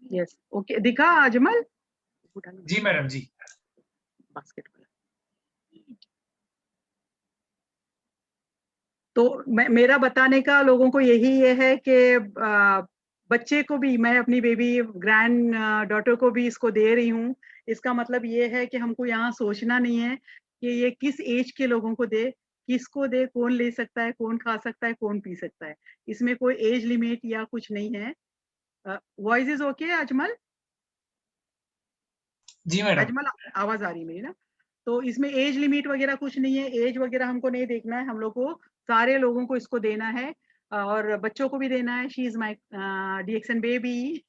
Yes, okay. दिखा अजमल? जी मैडम जी. बास्केट वाला. तो मेरा बताने का लोगों को यही ये है कि बच्चे को भी मैं अपनी बेबी ग्रैंड डॉटर को भी इसको दे रही हूँ. इसका मतलब ये है कि हमको यहाँ सोचना नहीं है कि ये किस एज के लोगों को दे, किसको दे, कौन ले सकता है, कौन खा सकता है, कौन पी सकता है. इसमें कोई एज लिमिट या कुछ नहीं है. Voice is okay Ajmal? जी मैडम. अजमल आवाज आ रही है मेरी ना? तो इसमें एज लिमिट वगैरह कुछ नहीं है. एज वगैरह हमको नहीं देखना है. हम लोग को सारे लोगों को इसको देना है और बच्चों को भी देना है. She is my DXN baby.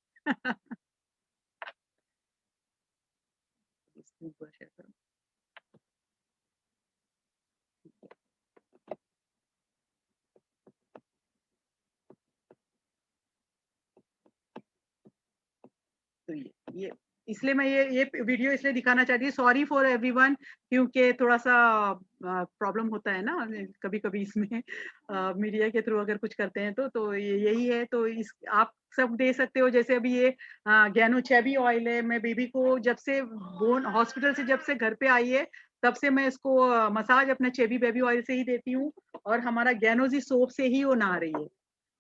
तो ये इसलिए मैं ये वीडियो इसलिए दिखाना चाहती हूँ. सॉरी फॉर एवरीवन, क्योंकि थोड़ा सा प्रॉब्लम होता है ना कभी कभी इसमें मीडिया के थ्रू अगर कुछ करते हैं तो यही है. तो इस आप सब दे सकते हो. जैसे अभी ये गैनो चेबी ऑयल है. मैं बेबी को जब से बोन हॉस्पिटल से जब से घर पे आई है तब से मैं इसको मसाज अपना चेबी बेबी ऑयल से ही देती हूँ. और हमारा गैनोजी सोप से ही वो नहा रही है.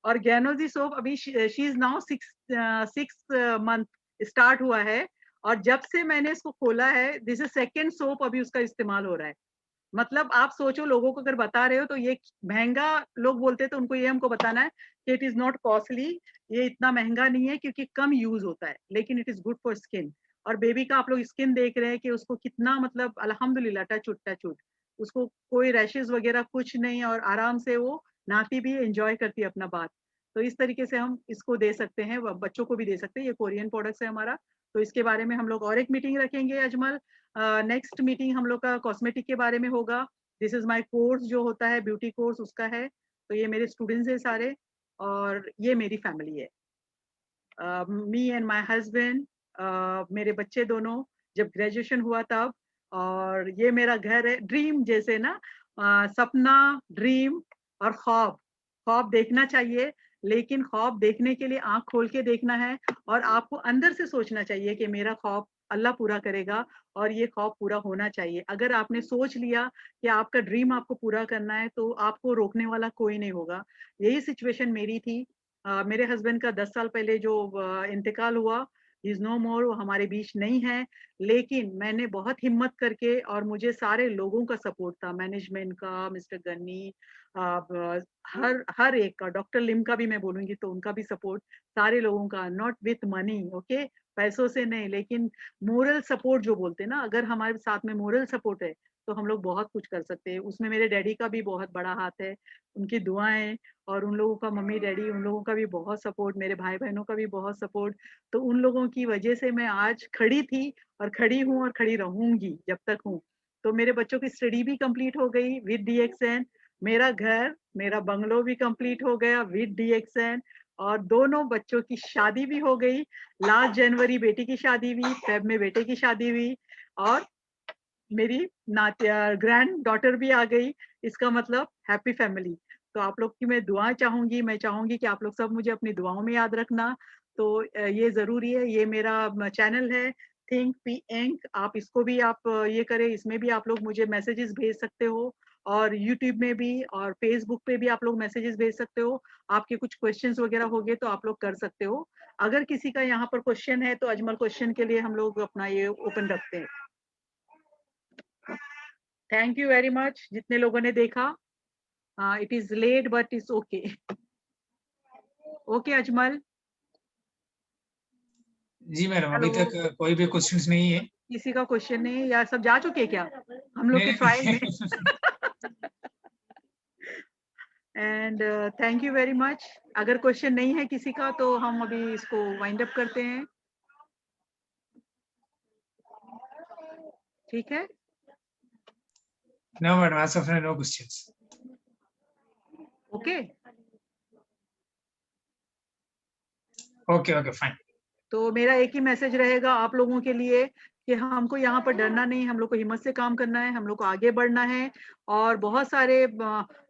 और गैनोजी सोप अभी she is now 6 month start हुआ है. और जब से मैंने इसको खोला है, दिस इज सेकेंड सोप अभी उसका इस्तेमाल हो रहा है. मतलब आप सोचो, लोगों को अगर बता रहे हो तो ये महंगा लोग बोलते हैं तो उनको ये हमको बताना है कि इट इज नॉट कॉस्टली. ये इतना महंगा नहीं है क्योंकि कम यूज होता है, लेकिन it is good for skin. और बेबी का आप लोग स्किन देख रहे हैं कि उसको कितना, मतलब अल्हम्दुलिल्लाह, टच वुड, उसको कोई रैशेस वगैरह कुछ नहीं. और आराम से वो नहाती भी है, एंजॉय करती है अपना बात. तो इस तरीके से हम इसको दे सकते हैं, बच्चों को भी दे सकते हैं. ये कोरियन प्रोडक्ट्स है हमारा. तो इसके बारे में हम लोग और एक मीटिंग रखेंगे अजमल. नेक्स्ट मीटिंग हम लोग का कॉस्मेटिक के बारे में होगा. दिस इज माय कोर्स जो होता है ब्यूटी कोर्स, उसका है. तो ये मेरे स्टूडेंट्स है सारे और ये मेरी फैमिली है. मी एंड माय हस्बैंड, मेरे बच्चे दोनों जब ग्रेजुएशन हुआ तब. और ये मेरा घर है. ड्रीम जैसे ना, सपना, ड्रीम और ख्वाब. ख्वाब देखना चाहिए, लेकिन ख्वाब देखने के लिए आंख खोल के देखना है. और आपको अंदर से सोचना चाहिए कि मेरा ख्वाब अल्लाह पूरा करेगा और ये ख्वाब पूरा होना चाहिए. अगर आपने सोच लिया कि आपका ड्रीम आपको पूरा करना है तो आपको रोकने वाला कोई नहीं होगा. यही सिचुएशन मेरी थी. मेरे हस्बैंड का 10 साल पहले जो इंतकाल हुआ, ही इज़ नो मोर, वो हमारे बीच नहीं है। लेकिन मैंने बहुत हिम्मत करके और मुझे सारे लोगों का सपोर्ट था, मैनेजमेंट का, मिस्टर गन्नी, हर एक का, डॉक्टर लिम का भी मैं बोलूँगी तो उनका भी सपोर्ट, सारे लोगों का, नॉट विथ मनी, ओके? पैसों से नहीं, लेकिन मोरल सपोर्ट जो बोलते हैं ना, अगर हमारे साथ में मोरल सपोर्ट है, तो हम लोग बहुत कुछ कर सकते हैं। उसमें मेरे डैडी का भी बहुत बड़ा हाथ है, उनकी दुआएँ और उन लोगों का, मम्मी-डैडी उन लोगों का भी बहुत सपोर्ट, मेरे भाई-बहनों का भी बहुत सपोर्ट। तो उन लोगों की वजह से मैं आज खड़ी थी और खड़ी हूँ और खड़ी रहूँगी जब तक हूँ। तो मेरे बच्चों की स्टडी भी कंप्लीट हो गई विद डीएक्सएन, मेरा घर, मेरा बंगलो भी कंप्लीट हो गया विद डीएक्सएन और दोनों बच्चों की शादी भी हो गई। लास्ट जनवरी बेटी की शादी हुई, फेब में बेटे की शादी हुई और मेरी ग्रैंड डॉटर भी आ गई। इसका मतलब हैप्पी फैमिली। तो आप लोग की मैं दुआ चाहूँगी, मैं चाहूँगी कि आप लोग सब मुझे अपनी दुआओं में याद रखना। तो ये ज़रूरी है, ये मेरा चैनल है थिंक पी इंक, आप इसको भी आप ये करें, इसमें भी आप लोग मुझे मैसेजेस भेज सकते हो और यूट्यूब में भी और फेसबुक पे भी आप लोग मैसेजेस भेज सकते हो। आपके कुछ क्वेश्चंस वगैरह हो गए तो आप लोग कर सकते हो। अगर किसी का यहाँ पर क्वेश्चन है तो अजमल क्वेश्चन के लिए हम लोग अपना ये ओपन रखते हैं। थैंक यू वेरी मच जितने लोगों ने देखा। It is late but it's okay. Okay Ajmal. जी मैडम, अभी हेलो। तक कोई भी क्वेश्चंस नहीं है। किसी का क्वेश्चन नहीं है या सब जा चुके हैं क्या हम लोग के नहीं ट्रायल में? नहीं। And thank you very much. अगर क्वेश्चन नहीं है किसी का तो हम अभी इसको वाइंड अप करते हैं, ठीक है? No madam, as of now no questions. Okay. Okay, fine. तो मेरा एक ही मैसेज रहेगा आप लोगों के लिए कि हमको यहाँ पर डरना नहीं, हम लोग को हिम्मत से काम करना है, हम लोग को आगे बढ़ना है और बहुत सारे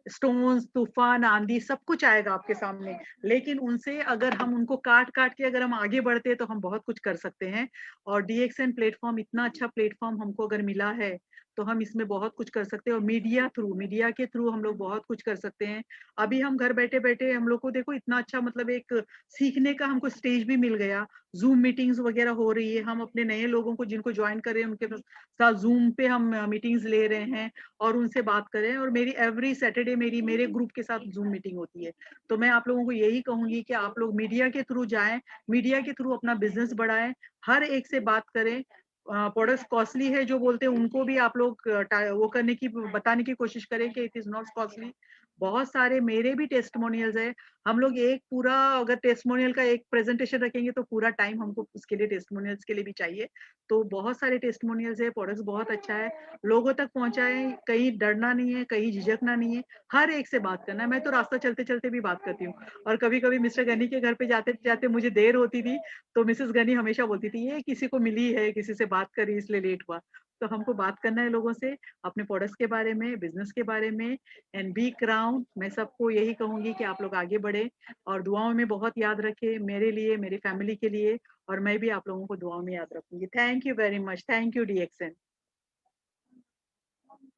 स्टोन्स, तूफान, आंधी सब कुछ आएगा आपके सामने, लेकिन उनसे अगर हम उनको काट के अगर हम आगे बढ़ते हैं तो हम बहुत कुछ कर सकते हैं। और डीएक्सएन प्लेटफॉर्म इतना अच्छा प्लेटफॉर्म हमको अगर मिला है तो हम इसमें बहुत कुछ कर सकते हैं और मीडिया के थ्रू हम लोग बहुत कुछ कर सकते हैं। अभी हम घर बैठे बैठे हम लोग को देखो इतना अच्छा मतलब एक सीखने का हमको स्टेज भी मिल गया, जूम मीटिंग्स वगैरह हो रही है, हम अपने नए लोगों को जिनको ज्वाइन कर रहे हैं उनके साथ जूम पे हम मीटिंग्स ले रहे हैं और उनसे बात कर रहे हैं और मेरी एवरी सैटरडे मेरे ग्रुप के साथ जूम मीटिंग होती है। तो मैं आप लोगों को यही कहूंगी कि आप लोग मीडिया के थ्रू जाएं, मीडिया के थ्रू अपना बिजनेस बढ़ाएं, हर एक से बात करें। प्रोडक्ट्स कॉस्टली है जो बोलते हैं उनको भी आप लोग वो करने की बताने की कोशिश करें कि इट इज नॉट कॉस्टली। बहुत सारे मेरे भी टेस्टिमोनियल्स है, हम लोग एक पूरा अगर टेस्टिमोनियल का एक प्रेजेंटेशन रखेंगे तो पूरा टाइम हमको उसके लिए टेस्टिमोनियल्स के लिए भी चाहिए। तो बहुत सारे टेस्टिमोनियल्स है, प्रोडक्ट्स बहुत अच्छा है, लोगों तक पहुंचाएं, कहीं डरना नहीं है, कहीं झिझकना नहीं है, हर एक से बात करना है। मैं तो रास्ता चलते चलते भी बात करती हूँ और कभी कभी मिस्टर गनी के घर पे जाते जाते मुझे देर होती थी तो मिसेस गनी हमेशा बोलती थी ये किसी को मिली है, किसी से बात करी इसलिए लेट हुआ। तो हमको बात करना है लोगों से अपने प्रोडक्ट्स के बारे में, बिजनेस के बारे में एंड बी क्राउन। मैं सबको यही कहूंगी कि आप लोग आगे बढ़े और दुआओं में बहुत याद रखें मेरे लिए, मेरी फैमिली के लिए, और मैं भी आप लोगों को दुआओं में याद रखूंगी। Thank you very much. Thank you DXN.